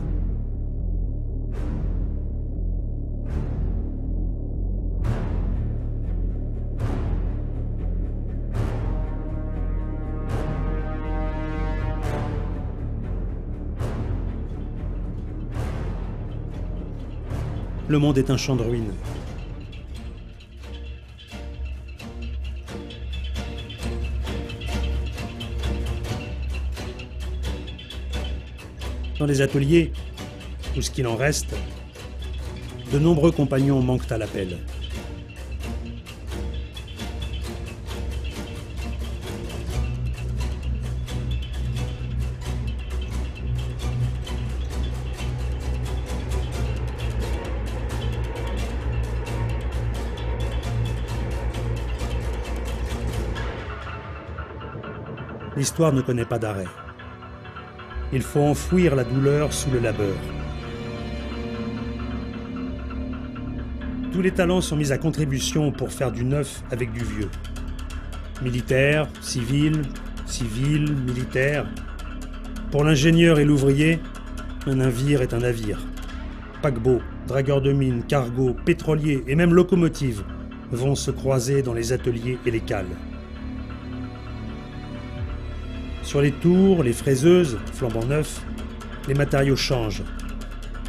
Le monde est un champ de ruines. Dans les ateliers, ou ce qu'il en reste, de nombreux compagnons manquent à l'appel. L'histoire ne connaît pas d'arrêt. Il faut enfouir la douleur sous le labeur. Tous les talents sont mis à contribution pour faire du neuf avec du vieux. Militaire, civil, militaire. Pour l'ingénieur et l'ouvrier, un navire est un navire. Paquebot, dragueur de mines, cargo, pétrolier et même locomotive vont se croiser dans les ateliers et les cales. Sur les tours, les fraiseuses, flambant neufs, les matériaux changent.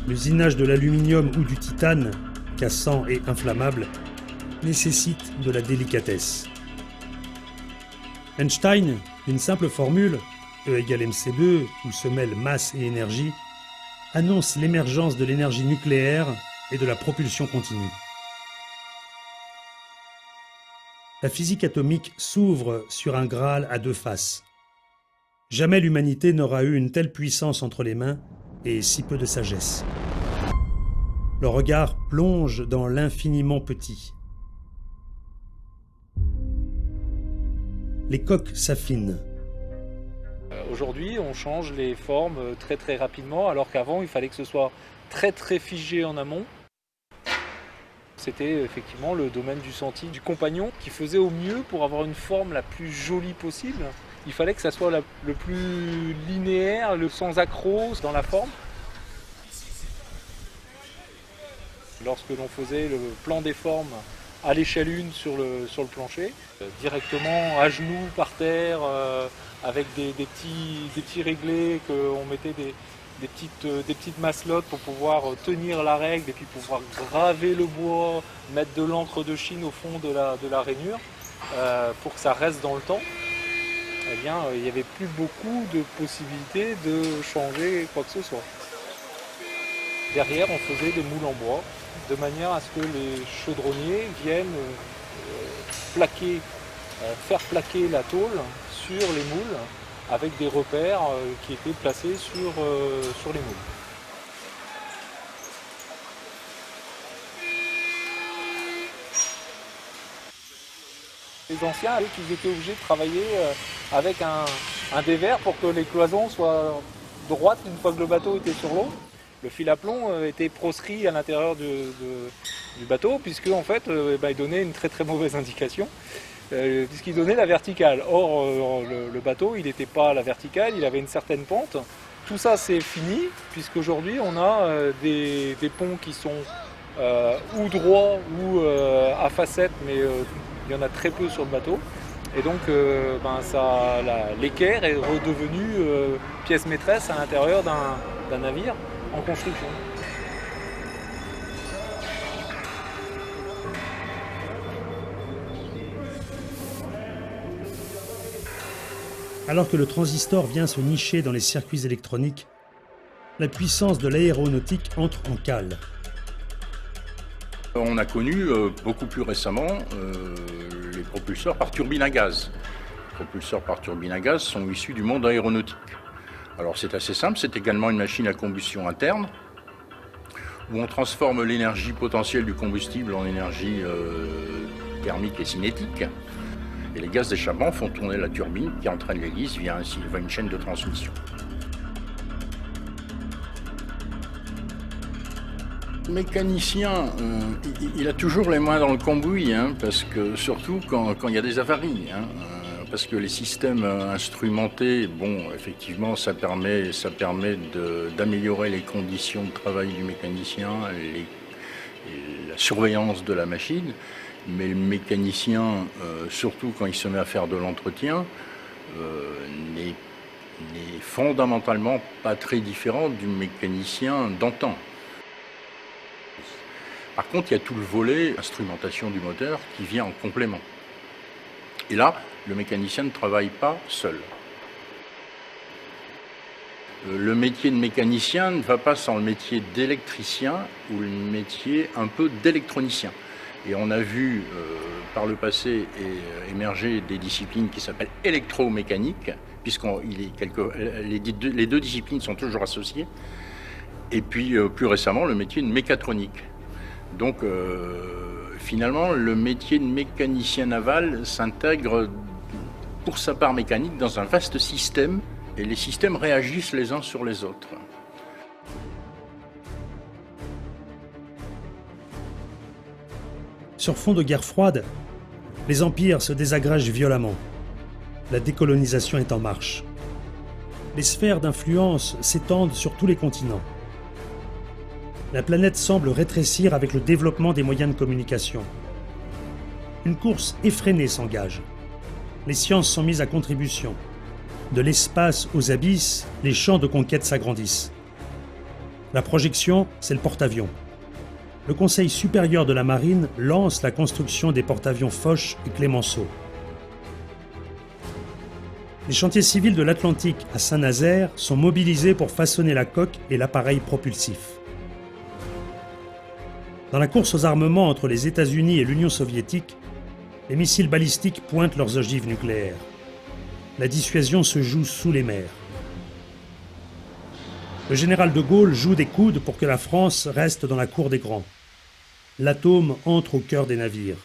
L'usinage de l'aluminium ou du titane, cassant et inflammable, nécessite de la délicatesse. Einstein, d'une simple formule, E égale mc2, où se mêlent masse et énergie, annonce l'émergence de l'énergie nucléaire et de la propulsion continue. La physique atomique s'ouvre sur un Graal à deux faces. Jamais l'humanité n'aura eu une telle puissance entre les mains et si peu de sagesse. Le regard plonge dans l'infiniment petit. Les coques s'affinent. Aujourd'hui, on change les formes très très rapidement, alors qu'avant, il fallait que ce soit très très figé en amont. C'était effectivement le domaine du senti du compagnon qui faisait au mieux pour avoir une forme la plus jolie possible. Il fallait que ça soit le plus linéaire, sans accroc dans la forme. Lorsque l'on faisait le plan des formes à l'échelle 1 sur le plancher, directement à genoux par terre, avec des petits réglés, qu'on mettait des petites masselottes pour pouvoir tenir la règle et puis pouvoir graver le bois, mettre de l'encre de Chine au fond de la rainure pour que ça reste dans le temps. Eh bien, il n'y avait plus beaucoup de possibilités de changer quoi que ce soit. Derrière, on faisait des moules en bois, de manière à ce que les chaudronniers viennent faire plaquer la tôle sur les moules, avec des repères qui étaient placés sur les moules. Les anciens, ils étaient obligés de travailler avec un dévers pour que les cloisons soient droites une fois que le bateau était sur l'eau. Le fil à plomb était proscrit à l'intérieur du bateau, puisque en fait, il donnait une très très mauvaise indication, puisqu'il donnait la verticale. Or, le bateau, il n'était pas à la verticale, il avait une certaine pente, Tout ça c'est fini, puisqu'aujourd'hui on a des ponts qui sont ou droits ou à facettes, mais il y en a très peu sur le bateau. Et donc l'équerre est redevenue pièce maîtresse à l'intérieur d'un navire en construction. Alors que le transistor vient se nicher dans les circuits électroniques, la puissance de l'aéronautique entre en cale. On a connu beaucoup plus récemment les propulseurs par turbine à gaz. Les propulseurs par turbine à gaz sont issus du monde aéronautique. Alors c'est assez simple, c'est également une machine à combustion interne où on transforme l'énergie potentielle du combustible en énergie thermique et cinétique. Et les gaz d'échappement font tourner la turbine qui entraîne l'hélice via une chaîne de transmission. Le mécanicien, il a toujours les mains dans le cambouis, parce que, surtout quand il y a des avaries. Parce que les systèmes instrumentés, bon, effectivement, ça permet d'améliorer les conditions de travail du mécanicien, la surveillance de la machine. Mais le mécanicien, surtout quand il se met à faire de l'entretien, n'est fondamentalement pas très différent du mécanicien d'antan. Par contre, il y a tout le volet instrumentation du moteur qui vient en complément. Et là, le mécanicien ne travaille pas seul. Le métier de mécanicien ne va pas sans le métier d'électricien ou le métier un peu d'électronicien. Et on a vu par le passé émerger des disciplines qui s'appellent électromécanique, puisque les deux disciplines sont toujours associées. Et puis plus récemment, le métier de mécatronique. Donc finalement, le métier de mécanicien naval s'intègre pour sa part mécanique dans un vaste système, et les systèmes réagissent les uns sur les autres. Sur fond de guerre froide, les empires se désagrègent violemment. La décolonisation est en marche. Les sphères d'influence s'étendent sur tous les continents. La planète semble rétrécir avec le développement des moyens de communication. Une course effrénée s'engage. Les sciences sont mises à contribution. De l'espace aux abysses, les champs de conquête s'agrandissent. La projection, c'est le porte-avions. Le Conseil supérieur de la Marine lance la construction des porte-avions Foch et Clemenceau. Les chantiers civils de l'Atlantique à Saint-Nazaire sont mobilisés pour façonner la coque et l'appareil propulsif. Dans la course aux armements entre les États-Unis et l'Union soviétique, les missiles balistiques pointent leurs ogives nucléaires. La dissuasion se joue sous les mers. Le général de Gaulle joue des coudes pour que la France reste dans la cour des grands. L'atome entre au cœur des navires.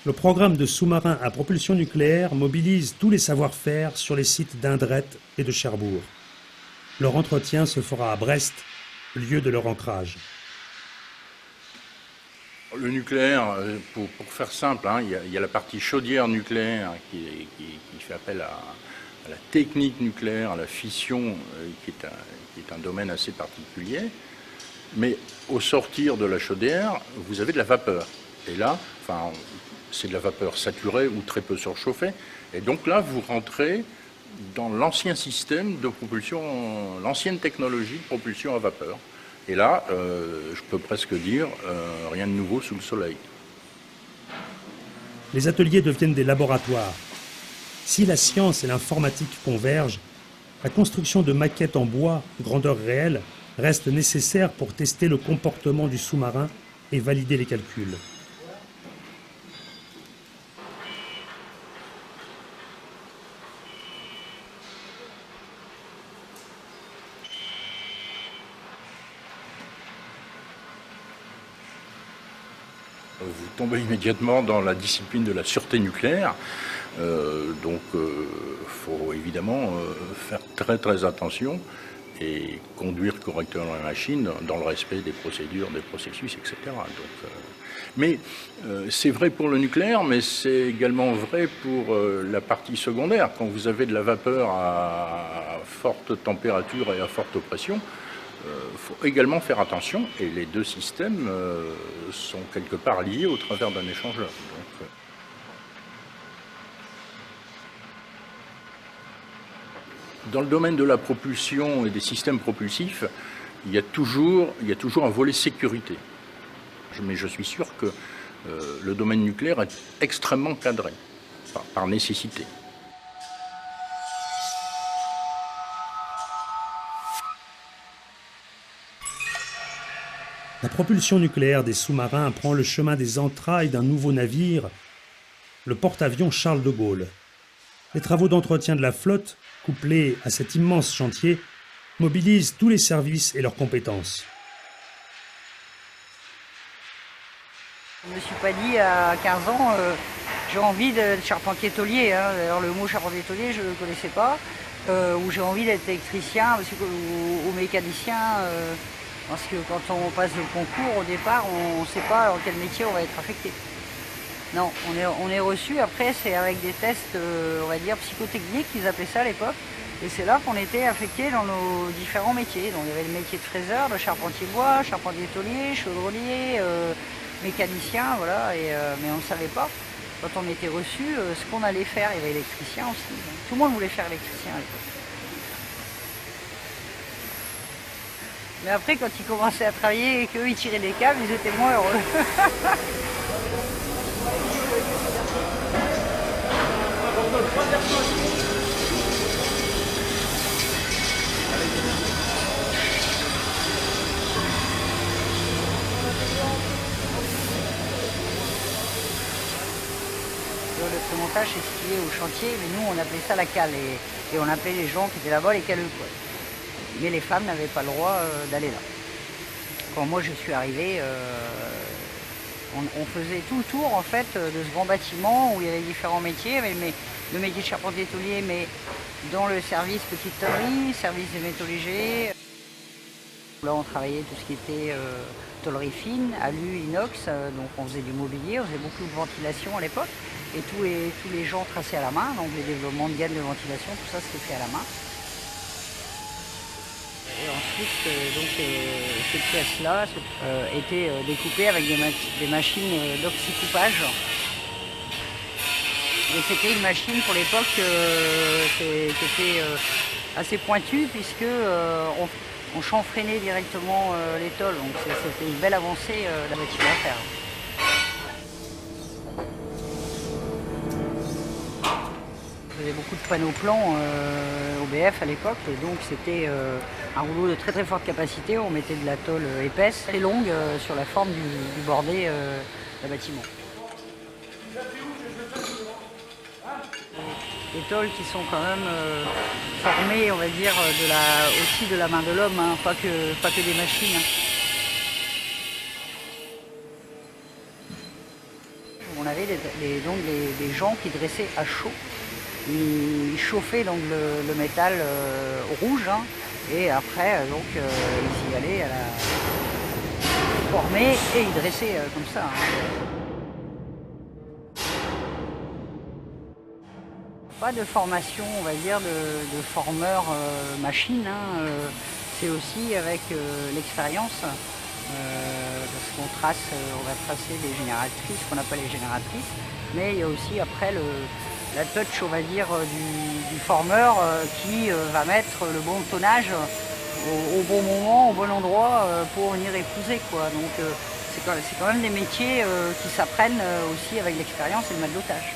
Le programme de sous-marins à propulsion nucléaire mobilise tous les savoir-faire sur les sites d'Indrette et de Cherbourg. Leur entretien se fera à Brest, lieu de leur ancrage. Le nucléaire, pour faire simple, il y a la partie chaudière nucléaire qui fait appel à la technique nucléaire, à la fission, qui est un domaine assez particulier. Mais au sortir de la chaudière, vous avez de la vapeur. Et là, c'est de la vapeur saturée ou très peu surchauffée. Et donc là, vous rentrez dans l'ancien système de propulsion, l'ancienne technologie de propulsion à vapeur. Et là, je peux presque dire, rien de nouveau sous le soleil. Les ateliers deviennent des laboratoires. Si la science et l'informatique convergent, la construction de maquettes en bois, grandeur réelle, reste nécessaire pour tester le comportement du sous-marin et valider les calculs. Vous tombez immédiatement dans la discipline de la sûreté nucléaire. Donc, faut évidemment faire très très attention, et conduire correctement la machine dans le respect des procédures, des processus, etc. Donc, mais c'est vrai pour le nucléaire, mais c'est également vrai pour la partie secondaire. Quand vous avez de la vapeur à forte température et à forte pression, il faut également faire attention, et les deux systèmes sont quelque part liés au travers d'un échangeur. Donc, dans le domaine de la propulsion et des systèmes propulsifs, il y a toujours un volet sécurité. Mais je suis sûr que le domaine nucléaire est extrêmement cadré, par nécessité. La propulsion nucléaire des sous-marins prend le chemin des entrailles d'un nouveau navire, le porte-avions Charles de Gaulle. Les travaux d'entretien de la flotte, couplés à cet immense chantier, mobilisent tous les services et leurs compétences. Je ne me suis pas dit à 15 ans, j'ai envie d'être charpentier tôlier. D'ailleurs, le mot charpentier tôlier, je ne le connaissais pas. Ou j'ai envie d'être électricien ou mécanicien. Parce que quand on passe le concours, au départ, on ne sait pas dans quel métier on va être affecté. Non, on est reçu. Après, c'est avec des tests, on va dire, psychotechniques, ils appelaient ça à l'époque. Et c'est là qu'on était affectés dans nos différents métiers. Donc, il y avait le métier de fraiseur, de charpentier bois, charpentier tôlier, chaudronnier, mécanicien, voilà. Mais on ne savait pas, quand on était reçu, ce qu'on allait faire. Il y avait électricien aussi. Tout le monde voulait faire électricien à l'époque. Mais après, quand ils commençaient à travailler et qu'eux, ils tiraient les câbles, ils étaient moins heureux. Le montage, c'est ce qui est au chantier, mais nous, on appelait ça la cale. Et on appelait les gens qui étaient là-bas les caleux, quoi. Mais les femmes n'avaient pas le droit d'aller là. Quand moi je suis arrivée, on faisait tout le tour en fait de ce grand bâtiment où il y avait différents métiers. Le métier de charpentier tôlier, mais dans le service petite tôlerie, service des métaux légers. Là on travaillait tout ce qui était tôlerie fine, alu, inox, donc on faisait du mobilier, on faisait beaucoup de ventilation à l'époque. Et tous les gens traçaient à la main, donc les développements de gaines de ventilation, tout ça c'était fait à la main. Et ensuite, donc, cette pièce-là était découpée avec des machines d'oxycoupage. Et c'était une machine pour l'époque qui était assez pointue puisque on chanfreinait directement les tôles. Donc c'était une belle avancée d'un bâtiment à faire. On faisait beaucoup de panneaux plans OBF à l'époque et donc c'était un rouleau de très très forte capacité. On mettait de la tôle épaisse et longue sur la forme du bordé d'un bâtiment. Des tôles qui sont quand même formées, on va dire, aussi de la main de l'homme, hein, pas que des machines. On avait des gens qui dressaient à chaud. Ils chauffaient donc le métal rouge hein, et après donc ils y allaient à la former et ils dressaient comme ça. Hein. Pas de formation, on va dire, de formeur machine. Hein, c'est aussi avec l'expérience. Parce qu'on va tracer des génératrices, qu'on appelle les génératrices. Mais il y a aussi après la touch, on va dire, du formeur qui va mettre le bon tonnage au bon moment, au bon endroit pour venir épouser, quoi. Donc c'est quand même des métiers qui s'apprennent aussi avec l'expérience et le matelotage.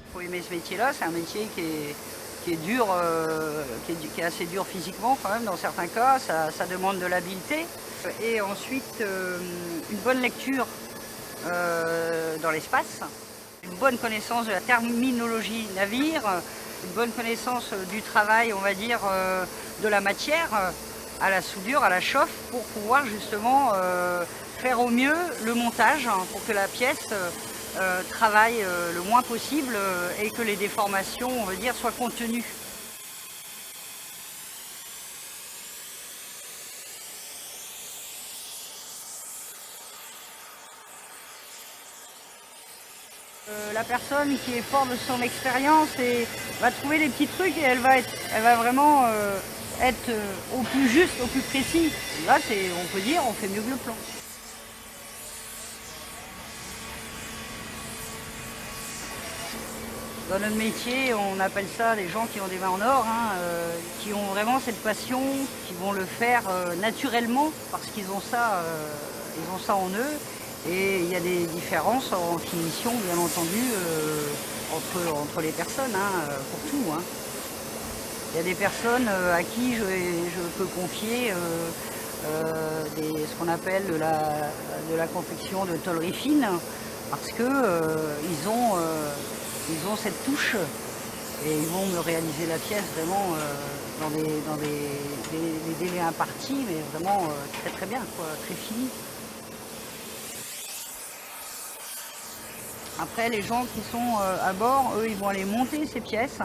Il faut aimer ce métier-là, c'est un métier qui est dur, qui est assez dur physiquement quand même dans certains cas, ça demande de l'habileté. Et ensuite une bonne lecture dans l'espace, une bonne connaissance de la terminologie navire, une bonne connaissance du travail, on va dire, de la matière, à la soudure, à la chauffe, pour pouvoir justement faire au mieux le montage, hein, pour que la pièce travaille le moins possible et que les déformations, on va dire, soient contenues. la personne qui est forte de son expérience et va trouver des petits trucs et elle va vraiment être au plus juste, au plus précis. Là, on peut dire, on fait mieux que le plan. Dans notre métier, on appelle ça les gens qui ont des mains en or, qui ont vraiment cette passion, qui vont le faire naturellement parce qu'ils ont ça en eux. Et il y a des différences en finition, bien entendu, entre les personnes, pour tout. Il y a des personnes à qui je peux confier ce qu'on appelle de la confection de tôlerie fine, parce qu'ils ont cette touche et ils vont me réaliser la pièce vraiment dans des délais impartis, mais vraiment très très bien, quoi, très fini. Après, les gens qui sont à bord, eux, ils vont aller monter ces pièces.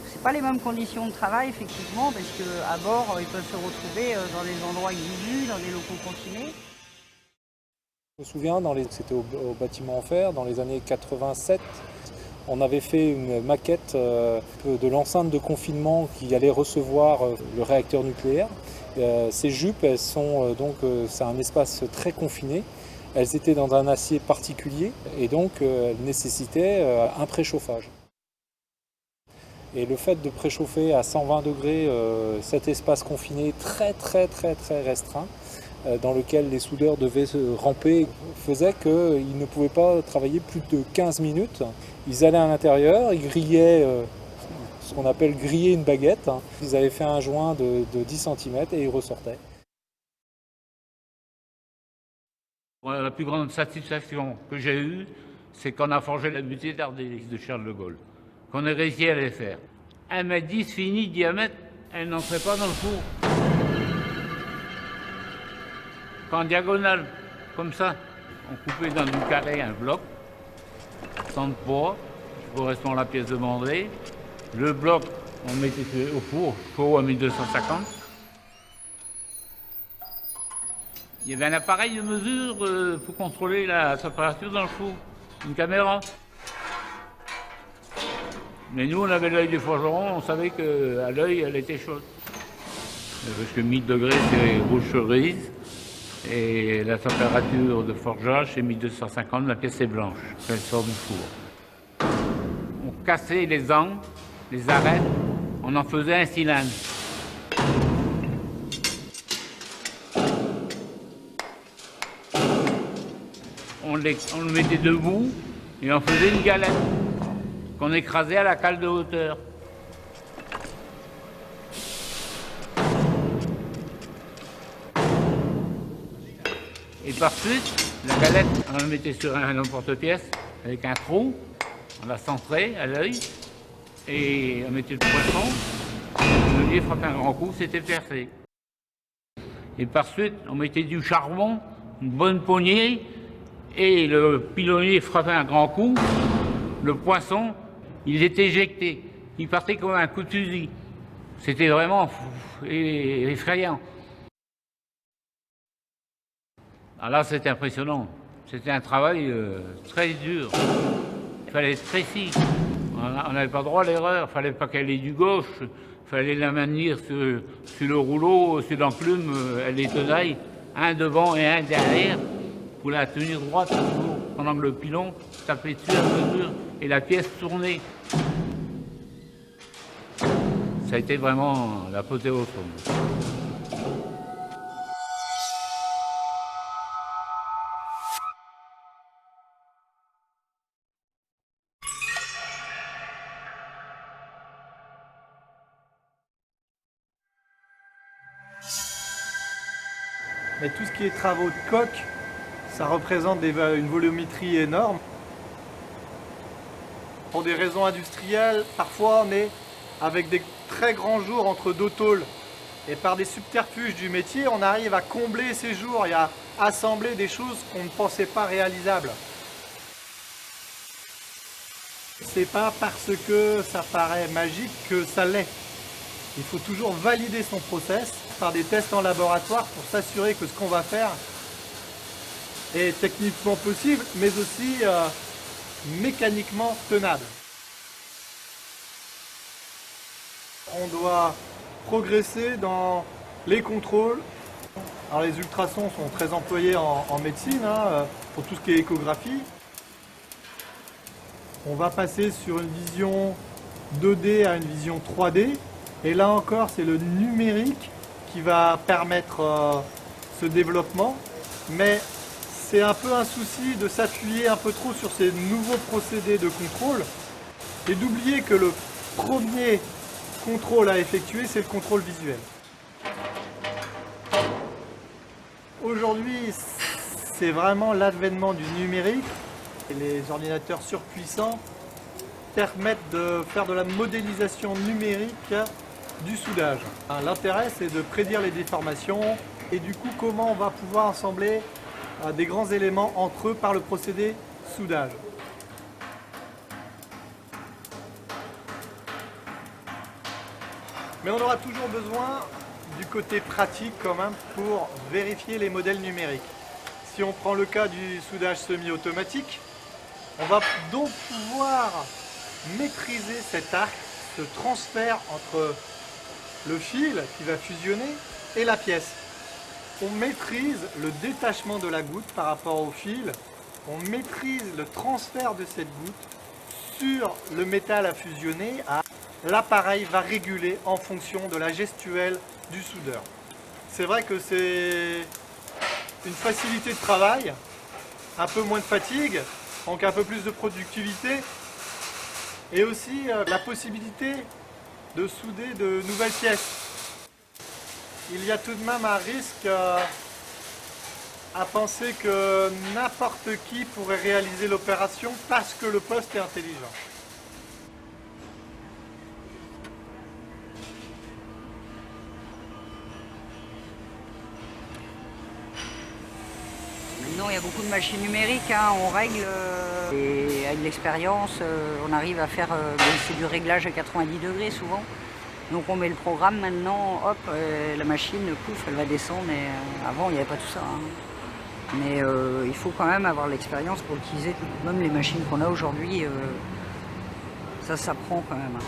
C'est pas les mêmes conditions de travail, effectivement, parce qu'à bord, ils peuvent se retrouver dans des endroits exigus, dans des locaux confinés. Je me souviens, c'était au bâtiment en fer, dans les années 87, on avait fait une maquette de l'enceinte de confinement qui allait recevoir le réacteur nucléaire. Ces jupes, elles sont c'est un espace très confiné. Elles étaient dans un acier particulier et donc elles nécessitaient un préchauffage. Et le fait de préchauffer à 120 degrés cet espace confiné très restreint, dans lequel les soudeurs devaient se ramper, faisait qu'ils ne pouvaient pas travailler plus de 15 minutes. Ils allaient à l'intérieur, ils grillaient ce qu'on appelle griller une baguette. Ils avaient fait un joint de 10 cm et ils ressortaient. La plus grande satisfaction que j'ai eue, c'est qu'on a forgé la butée d'Ardélix de Charles de Gaulle, qu'on a réussi à les faire. 1,10 m fini, diamètre, elle n'entrait pas dans le four. Qu'en diagonale, comme ça, on coupait dans du carré un bloc, sans de poids, qui correspond à la pièce demandée. Le bloc, on le mettait au four, chaud à 1250. Il y avait un appareil de mesure pour contrôler la température dans le four, une caméra. Mais nous, on avait l'œil du forgeron, on savait qu'à l'œil, elle était chaude. Parce que 1000 degrés, c'est rouge cerise. Et la température de forgeage, c'est 1250, la pièce est blanche, quand elle sort du four. On cassait les angles, les arêtes, on en faisait un cylindre. On le mettait debout et on faisait une galette qu'on écrasait à la cale de hauteur. Et par suite, la galette, on la mettait sur un porte-pièce avec un trou, on la centrait à l'œil et on mettait le poisson. Le pilonnier frappait un grand coup, c'était percé. Et par suite, on mettait du charbon, une bonne poignée, et le pilonnier frappait un grand coup, le poisson, il était éjecté. Il partait comme un coup de fusil. C'était vraiment effrayant. Alors là, c'était impressionnant. C'était un travail très dur. Il fallait être précis. On n'avait pas droit à l'erreur. Il ne fallait pas qu'elle ait du gauche. Il fallait la maintenir sur le rouleau, sur l'enclume, elle est tenaille, un devant et un derrière, pour la tenir droite toujours, pendant que le pilon tapait dessus à mesure et la pièce tournait. Ça a été vraiment l'apothéose. Mais tout ce qui est travaux de coque, ça représente une volumétrie énorme. Pour des raisons industrielles, parfois, mais avec des très grands jours entre deux tôles. Et par des subterfuges du métier, on arrive à combler ces jours et à assembler des choses qu'on ne pensait pas réalisables. C'est pas parce que ça paraît magique que ça l'est. Il faut toujours valider son process par des tests en laboratoire pour s'assurer que ce qu'on va faire est techniquement possible, mais aussi mécaniquement tenable. On doit progresser dans les contrôles. Alors les ultrasons sont très employés en médecine, pour tout ce qui est échographie. On va passer sur une vision 2D à une vision 3D. Et là encore, c'est le numérique qui va permettre ce développement. Mais c'est un peu un souci de s'appuyer un peu trop sur ces nouveaux procédés de contrôle et d'oublier que le premier contrôle à effectuer, c'est le contrôle visuel. Aujourd'hui, c'est vraiment l'avènement du numérique. Et les ordinateurs surpuissants permettent de faire de la modélisation numérique du soudage. L'intérêt, c'est de prédire les déformations et du coup, comment on va pouvoir assembler des grands éléments entre eux par le procédé soudage. Mais on aura toujours besoin du côté pratique quand même pour vérifier les modèles numériques. Si on prend le cas du soudage semi-automatique, on va donc pouvoir maîtriser cet arc, ce transfert entre le fil qui va fusionner et la pièce. On maîtrise le détachement de la goutte par rapport au fil, on maîtrise le transfert de cette goutte sur le métal à fusionner. L'appareil va réguler en fonction de la gestuelle du soudeur. C'est vrai que c'est une facilité de travail, un peu moins de fatigue, donc un peu plus de productivité et aussi la possibilité de souder de nouvelles pièces. Il y a tout de même un risque à penser que n'importe qui pourrait réaliser l'opération parce que le poste est intelligent. Maintenant, il y a beaucoup de machines numériques, on règle et avec l'expérience, on arrive à faire c'est du réglage à 90 degrés souvent. Donc on met le programme maintenant, hop, la machine, pouf, elle va descendre. Et avant, il n'y avait pas tout ça. Mais il faut quand même avoir l'expérience pour utiliser même les machines qu'on a aujourd'hui. Ça s'apprend quand même.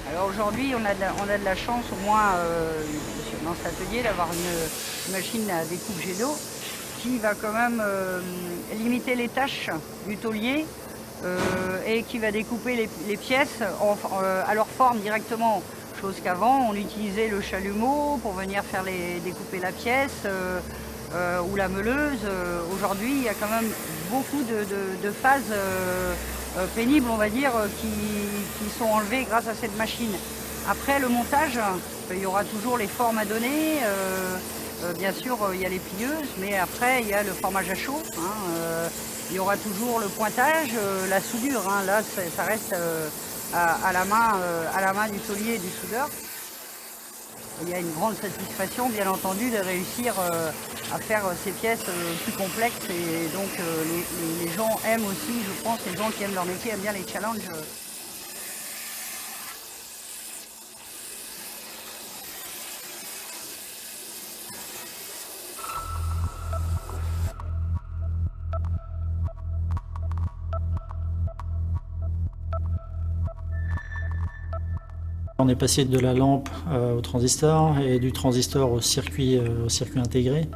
Alors aujourd'hui, on a de la chance, au moins dans cet atelier, d'avoir une machine à découpe jet d'eau qui va quand même limiter les tâches du tôlier et qui va découper les pièces à leur forme directement. Chose qu'avant, on utilisait le chalumeau pour venir faire découper la pièce ou la meuleuse. Aujourd'hui, il y a quand même beaucoup de phases pénibles, on va dire, qui sont enlevées grâce à cette machine. Après, le montage, il y aura toujours les formes à donner. Bien sûr, il y a les plieuses, mais après, il y a le formage à chaud. Il y aura toujours le pointage, la soudure. Là, ça reste à la main du tôlier et du soudeur. Il y a une grande satisfaction, bien entendu, de réussir à faire ces pièces plus complexes. Et donc, les gens aiment aussi, je pense, les gens qui aiment leur métier aiment bien les challenges. On est passé de la lampe au transistor et du transistor au circuit intégré.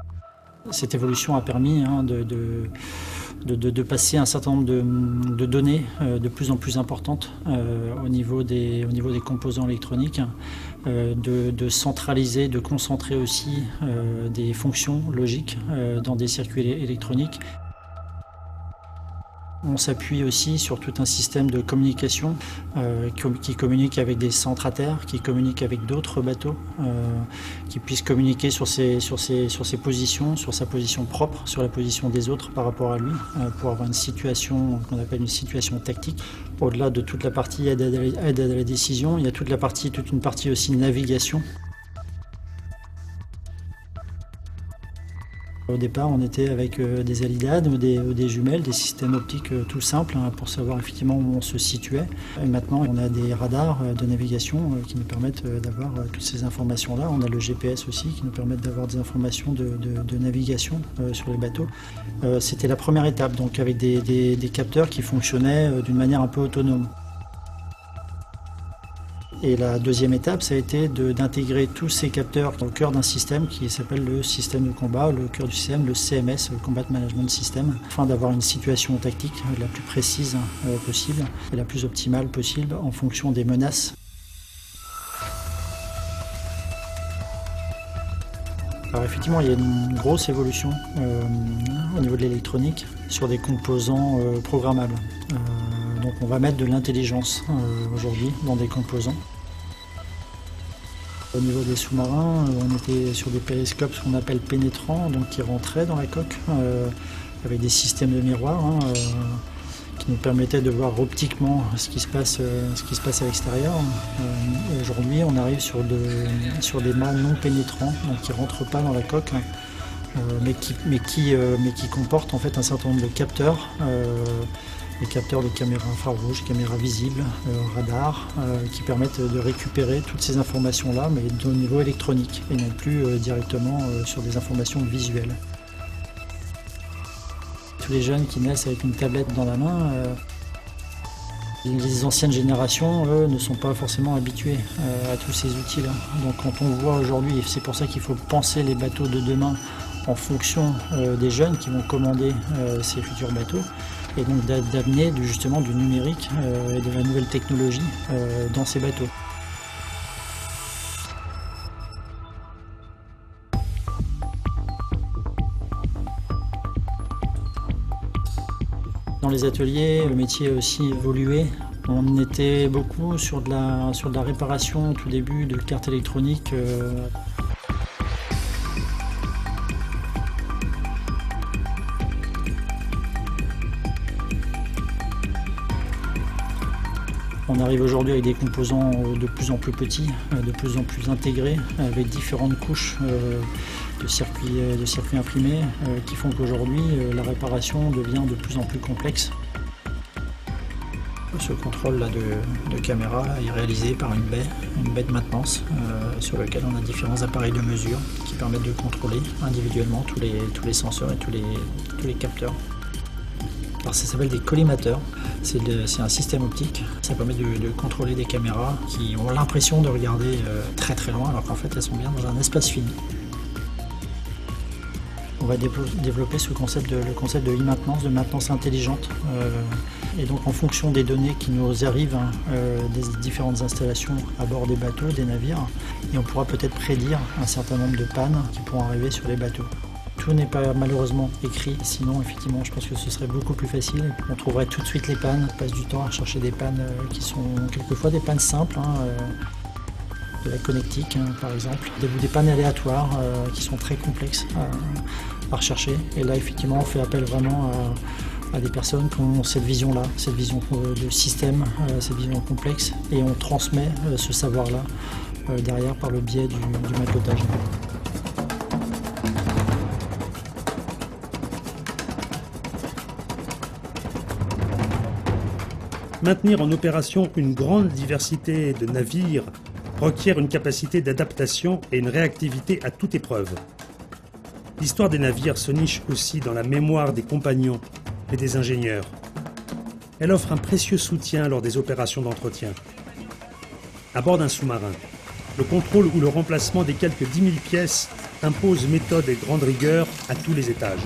Cette évolution a permis de passer un certain nombre de données de plus en plus importantes au niveau des composants électroniques, de centraliser, de concentrer aussi des fonctions logiques dans des circuits électroniques. On s'appuie aussi sur tout un système de communication qui communique avec des centrataires, qui communique avec d'autres bateaux, qui puissent communiquer sur ses positions, sur sa position propre, sur la position des autres par rapport à lui, pour avoir une situation qu'on appelle une situation tactique. Au-delà de toute la partie aide à la décision, il y a toute une partie aussi navigation. Au départ, on était avec des alidades ou des jumelles, des systèmes optiques tout simples pour savoir effectivement où on se situait. Et maintenant, on a des radars de navigation qui nous permettent d'avoir toutes ces informations-là. On a le GPS aussi qui nous permet d'avoir des informations de navigation sur les bateaux. C'était la première étape, donc avec des capteurs qui fonctionnaient d'une manière un peu autonome. Et la deuxième étape, ça a été d'intégrer tous ces capteurs dans le cœur d'un système qui s'appelle le système de combat, le cœur du système, le CMS, le Combat Management System, afin d'avoir une situation tactique la plus précise possible et la plus optimale possible en fonction des menaces. Alors effectivement, il y a une grosse évolution au niveau de l'électronique sur des composants programmables. Donc on va mettre de l'intelligence aujourd'hui dans des composants. Au niveau des sous-marins, on était sur des périscopes ce qu'on appelle pénétrants, donc qui rentraient dans la coque avec des systèmes de miroirs qui nous permettaient de voir optiquement ce qui se passe à l'extérieur. Aujourd'hui, on arrive sur des mâts non pénétrants, donc qui ne rentrent pas dans la coque, mais qui comportent en fait un certain nombre de capteurs. Les capteurs de caméras infrarouges, caméras visibles, radars, qui permettent de récupérer toutes ces informations-là, mais au niveau électronique, et non plus directement sur des informations visuelles. Tous les jeunes qui naissent avec une tablette dans la main, les anciennes générations, eux, ne sont pas forcément habitués à tous ces outils-là. Donc quand on voit aujourd'hui, et c'est pour ça qu'il faut penser les bateaux de demain en fonction des jeunes qui vont commander ces futurs bateaux, et donc d'amener justement du numérique et de la nouvelle technologie dans ces bateaux. Dans les ateliers, le métier a aussi évolué. On était beaucoup sur de la réparation au tout début de cartes électroniques. On arrive aujourd'hui avec des composants de plus en plus petits, de plus en plus intégrés, avec différentes couches de circuits imprimés qui font qu'aujourd'hui la réparation devient de plus en plus complexe. Ce contrôle de caméra est réalisé par une baie de maintenance sur laquelle on a différents appareils de mesure qui permettent de contrôler individuellement tous les senseurs et tous les capteurs. Alors ça s'appelle des collimateurs, c'est un système optique, ça permet de contrôler des caméras qui ont l'impression de regarder très très loin alors qu'en fait elles sont bien dans un espace fini. On va développer le concept de e-maintenance, de maintenance intelligente. Et donc en fonction des données qui nous arrivent des différentes installations à bord des bateaux, des navires, et on pourra peut-être prédire un certain nombre de pannes qui pourront arriver sur les bateaux. Tout n'est pas malheureusement écrit, sinon effectivement je pense que ce serait beaucoup plus facile. On trouverait tout de suite les pannes, on passe du temps à chercher des pannes qui sont quelquefois des pannes simples, de la connectique par exemple, des pannes aléatoires qui sont très complexes à rechercher. Et là effectivement on fait appel vraiment à des personnes qui ont cette vision-là, cette vision de système, cette vision complexe, et on transmet ce savoir-là derrière par le biais du matelotage. Maintenir en opération une grande diversité de navires requiert une capacité d'adaptation et une réactivité à toute épreuve. L'histoire des navires se niche aussi dans la mémoire des compagnons et des ingénieurs. Elle offre un précieux soutien lors des opérations d'entretien. À bord d'un sous-marin, le contrôle ou le remplacement des quelques 10 000 pièces impose méthode et grande rigueur à tous les étages.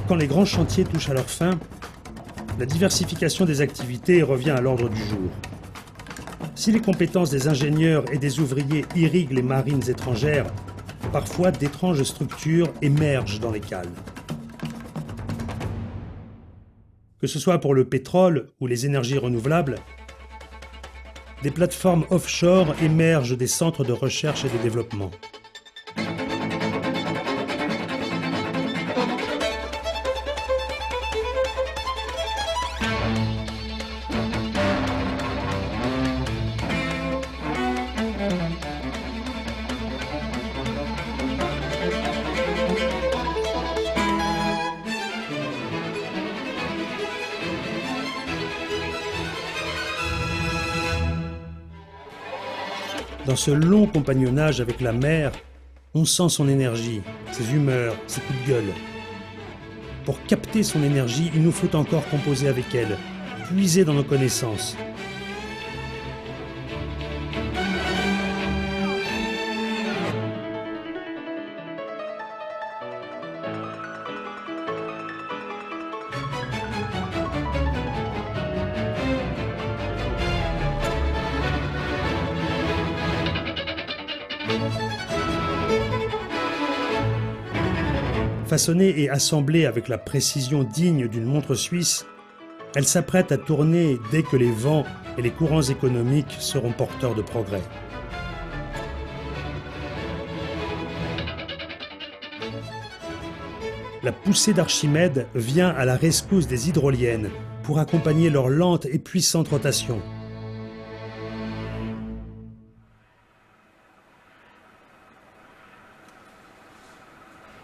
quand les grands chantiers touchent à leur fin, la diversification des activités revient à l'ordre du jour. Si les compétences des ingénieurs et des ouvriers irriguent les marines étrangères, parfois d'étranges structures émergent dans les cales. Que ce soit pour le pétrole ou les énergies renouvelables, des plateformes offshore émergent des centres de recherche et de développement. Dans ce long compagnonnage avec la mer, on sent son énergie, ses humeurs, ses coups de gueule. Pour capter son énergie, il nous faut encore composer avec elle, puiser dans nos connaissances. Façonnée et assemblée avec la précision digne d'une montre suisse, elle s'apprête à tourner dès que les vents et les courants économiques seront porteurs de progrès. La poussée d'Archimède vient à la rescousse des hydroliennes pour accompagner leur lente et puissante rotation.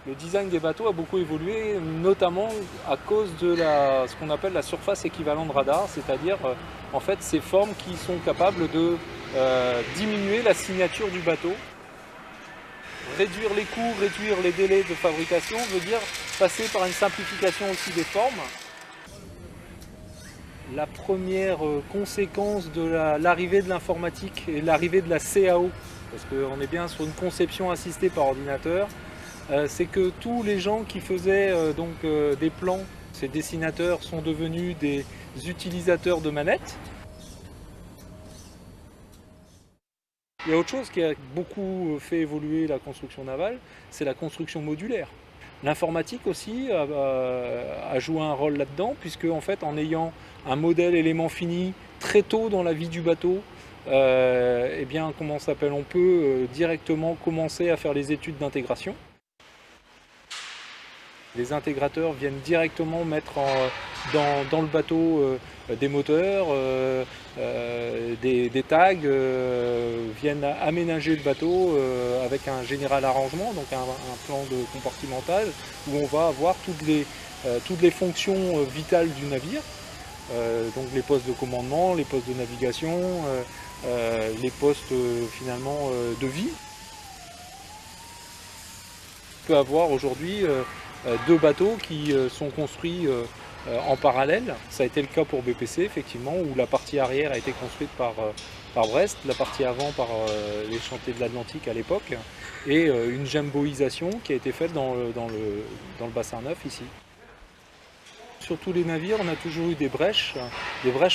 Le design des bateaux a beaucoup évolué, notamment à cause de ce qu'on appelle la surface équivalente radar, c'est-à-dire en fait ces formes qui sont capables de diminuer la signature du bateau. Réduire les coûts, réduire les délais de fabrication veut dire passer par une simplification aussi des formes. La première conséquence de l'arrivée de l'informatique et l'arrivée de la CAO, parce qu'on est bien sur une conception assistée par ordinateur, c'est que tous les gens qui faisaient des plans, ces dessinateurs sont devenus des utilisateurs de manettes. Il y a autre chose qui a beaucoup fait évoluer la construction navale, c'est la construction modulaire. L'informatique aussi a joué un rôle là-dedans, puisque en fait, en ayant un modèle élément fini très tôt dans la vie du bateau, eh bien, on peut directement commencer à faire les études d'intégration. Les intégrateurs viennent directement mettre dans le bateau des moteurs, des tags, viennent aménager le bateau avec un général arrangement, donc un plan de compartimentage, où on va avoir toutes les fonctions vitales du navire, donc les postes de commandement, les postes de navigation, les postes finalement de vie. On peut avoir aujourd'hui deux bateaux qui sont construits en parallèle. Ça a été le cas pour BPC, effectivement, où la partie arrière a été construite par Brest, la partie avant par les chantiers de l'Atlantique à l'époque, et une jumboisation qui a été faite dans le bassin neuf ici. Sur tous les navires, on a toujours eu des brèches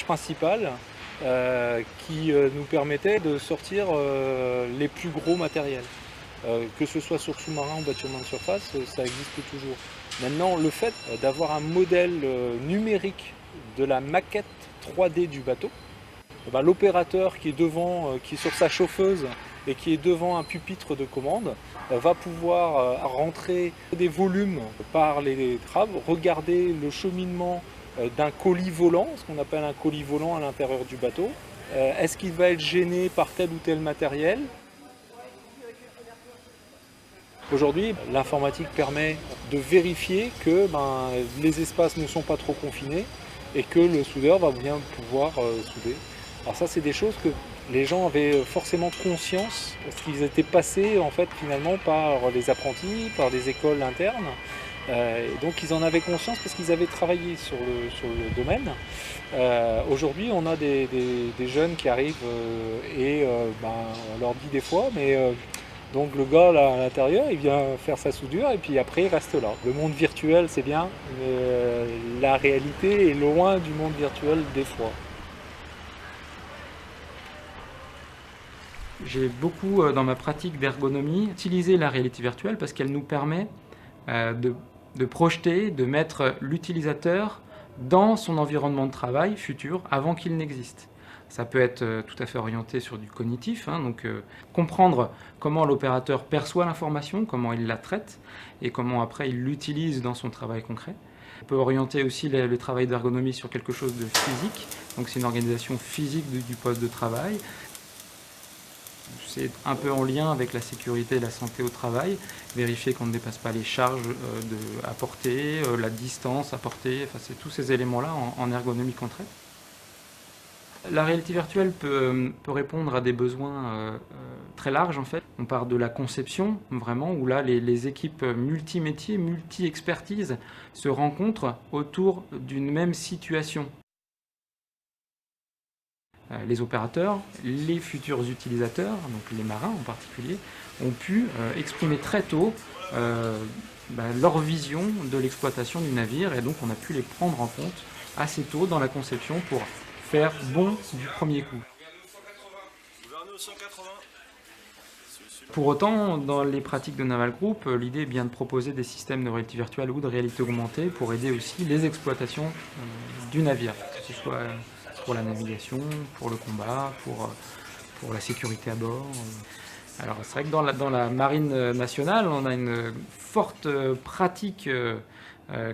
principales qui nous permettaient de sortir les plus gros matériels. Que ce soit sur sous-marin ou bâtiment de surface, ça existe toujours. Maintenant, le fait d'avoir un modèle numérique de la maquette 3D du bateau, l'opérateur qui est sur sa chauffeuse et qui est devant un pupitre de commande va pouvoir rentrer des volumes par les traves, regarder le cheminement d'un colis volant, ce qu'on appelle un colis volant à l'intérieur du bateau. Est-ce qu'il va être gêné par tel ou tel matériel ? Aujourd'hui, l'informatique permet de vérifier que les espaces ne sont pas trop confinés et que le soudeur va bien pouvoir souder. Alors ça, c'est des choses que les gens avaient forcément conscience parce qu'ils étaient passés en fait finalement par les apprentis, par les écoles internes. Et donc ils en avaient conscience parce qu'ils avaient travaillé sur le domaine. Aujourd'hui, on a des jeunes qui arrivent et on leur dit des fois, mais Donc le gars là à l'intérieur, il vient faire sa soudure et puis après il reste là. Le monde virtuel c'est bien, mais la réalité est loin du monde virtuel des fois. J'ai beaucoup, dans ma pratique d'ergonomie, utilisé la réalité virtuelle parce qu'elle nous permet de projeter, de mettre l'utilisateur dans son environnement de travail futur avant qu'il n'existe. Ça peut être tout à fait orienté sur du cognitif, donc comprendre comment l'opérateur perçoit l'information, comment il la traite et comment après il l'utilise dans son travail concret. On peut orienter aussi le travail d'ergonomie sur quelque chose de physique, donc c'est une organisation physique du poste de travail. C'est un peu en lien avec la sécurité et la santé au travail, vérifier qu'on ne dépasse pas les charges à porter, la distance à porter, enfin, c'est tous ces éléments-là en ergonomie qu'on traite. La réalité virtuelle peut répondre à des besoins très larges en fait. On part de la conception vraiment où là les équipes multimétiers, multi-expertise se rencontrent autour d'une même situation. Les opérateurs, les futurs utilisateurs, donc les marins en particulier, ont pu exprimer très tôt leur vision de l'exploitation du navire et donc on a pu les prendre en compte assez tôt dans la conception pour faire bon du premier coup. Pour autant, dans les pratiques de Naval Group, l'idée est bien de proposer des systèmes de réalité virtuelle ou de réalité augmentée pour aider aussi les exploitations du navire, que ce soit pour la navigation, pour le combat, pour la sécurité à bord. Alors c'est vrai que dans la marine nationale, on a une forte pratique.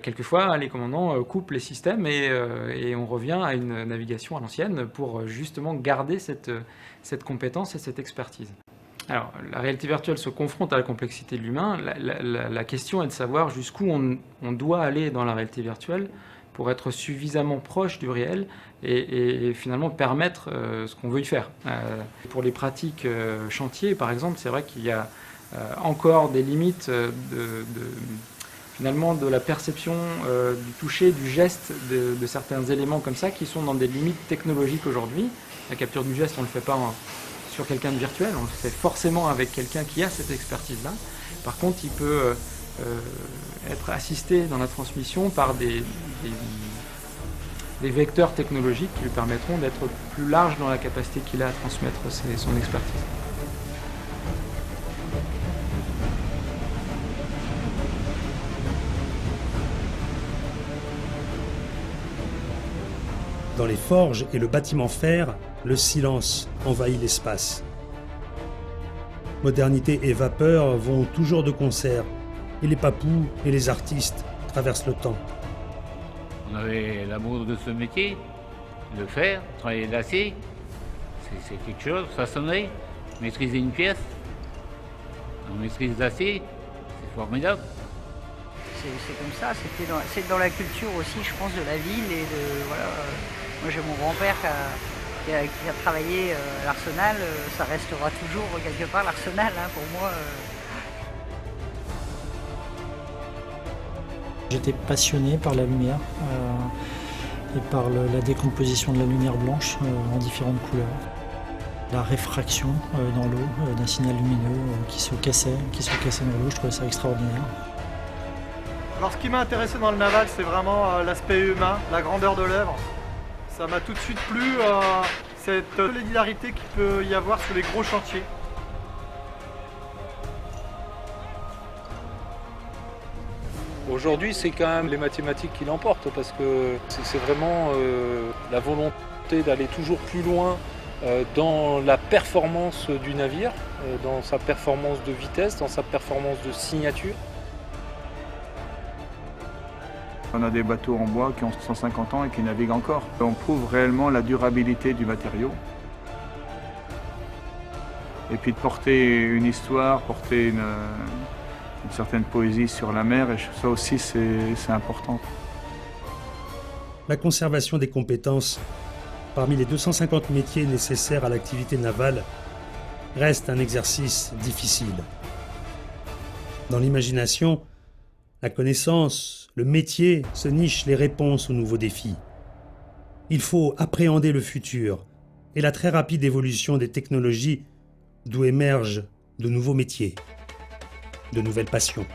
Quelquefois, les commandants coupent les systèmes et on revient à une navigation à l'ancienne pour justement garder cette compétence et cette expertise. Alors, la réalité virtuelle se confronte à la complexité de l'humain. La question est de savoir jusqu'où on doit aller dans la réalité virtuelle pour être suffisamment proche du réel et finalement permettre ce qu'on veut y faire. Pour les pratiques chantier, par exemple, c'est vrai qu'il y a encore des limites finalement de la perception du toucher, du geste, de certains éléments comme ça qui sont dans des limites technologiques aujourd'hui. La capture du geste, on ne le fait pas sur quelqu'un de virtuel, on le fait forcément avec quelqu'un qui a cette expertise-là. Par contre, il peut être assisté dans la transmission par des vecteurs technologiques qui lui permettront d'être plus large dans la capacité qu'il a à transmettre son expertise. Dans les forges et le bâtiment fer, le silence envahit l'espace. Modernité et vapeur vont toujours de concert, et les papous et les artistes traversent le temps. On avait l'amour de ce métier, le faire, travailler l'acier, c'est quelque chose, façonner, maîtriser une pièce. On maîtrise l'acier, c'est formidable. C'est comme ça, c'est dans la culture aussi, je pense, de la ville et de voilà. Moi j'ai mon grand-père qui a travaillé à l'Arsenal, ça restera toujours quelque part l'Arsenal pour moi. J'étais passionné par la lumière et par la décomposition de la lumière blanche en différentes couleurs. La réfraction dans l'eau d'un signal lumineux qui se cassait dans l'eau, je trouvais ça extraordinaire. Alors ce qui m'a intéressé dans le naval, c'est vraiment l'aspect humain, la grandeur de l'œuvre. Ça m'a tout de suite plu, cette solidarité qu'il peut y avoir sur les gros chantiers. Aujourd'hui, c'est quand même les mathématiques qui l'emportent parce que c'est vraiment la volonté d'aller toujours plus loin dans la performance du navire, dans sa performance de vitesse, dans sa performance de signature. On a des bateaux en bois qui ont 150 ans et qui naviguent encore. On prouve réellement la durabilité du matériau. Et puis de porter une histoire, porter une certaine poésie sur la mer, et ça aussi c'est important. La conservation des compétences parmi les 250 métiers nécessaires à l'activité navale reste un exercice difficile. Dans l'imagination, la connaissance, le métier se nichent les réponses aux nouveaux défis. Il faut appréhender le futur et la très rapide évolution des technologies d'où émergent de nouveaux métiers, de nouvelles passions.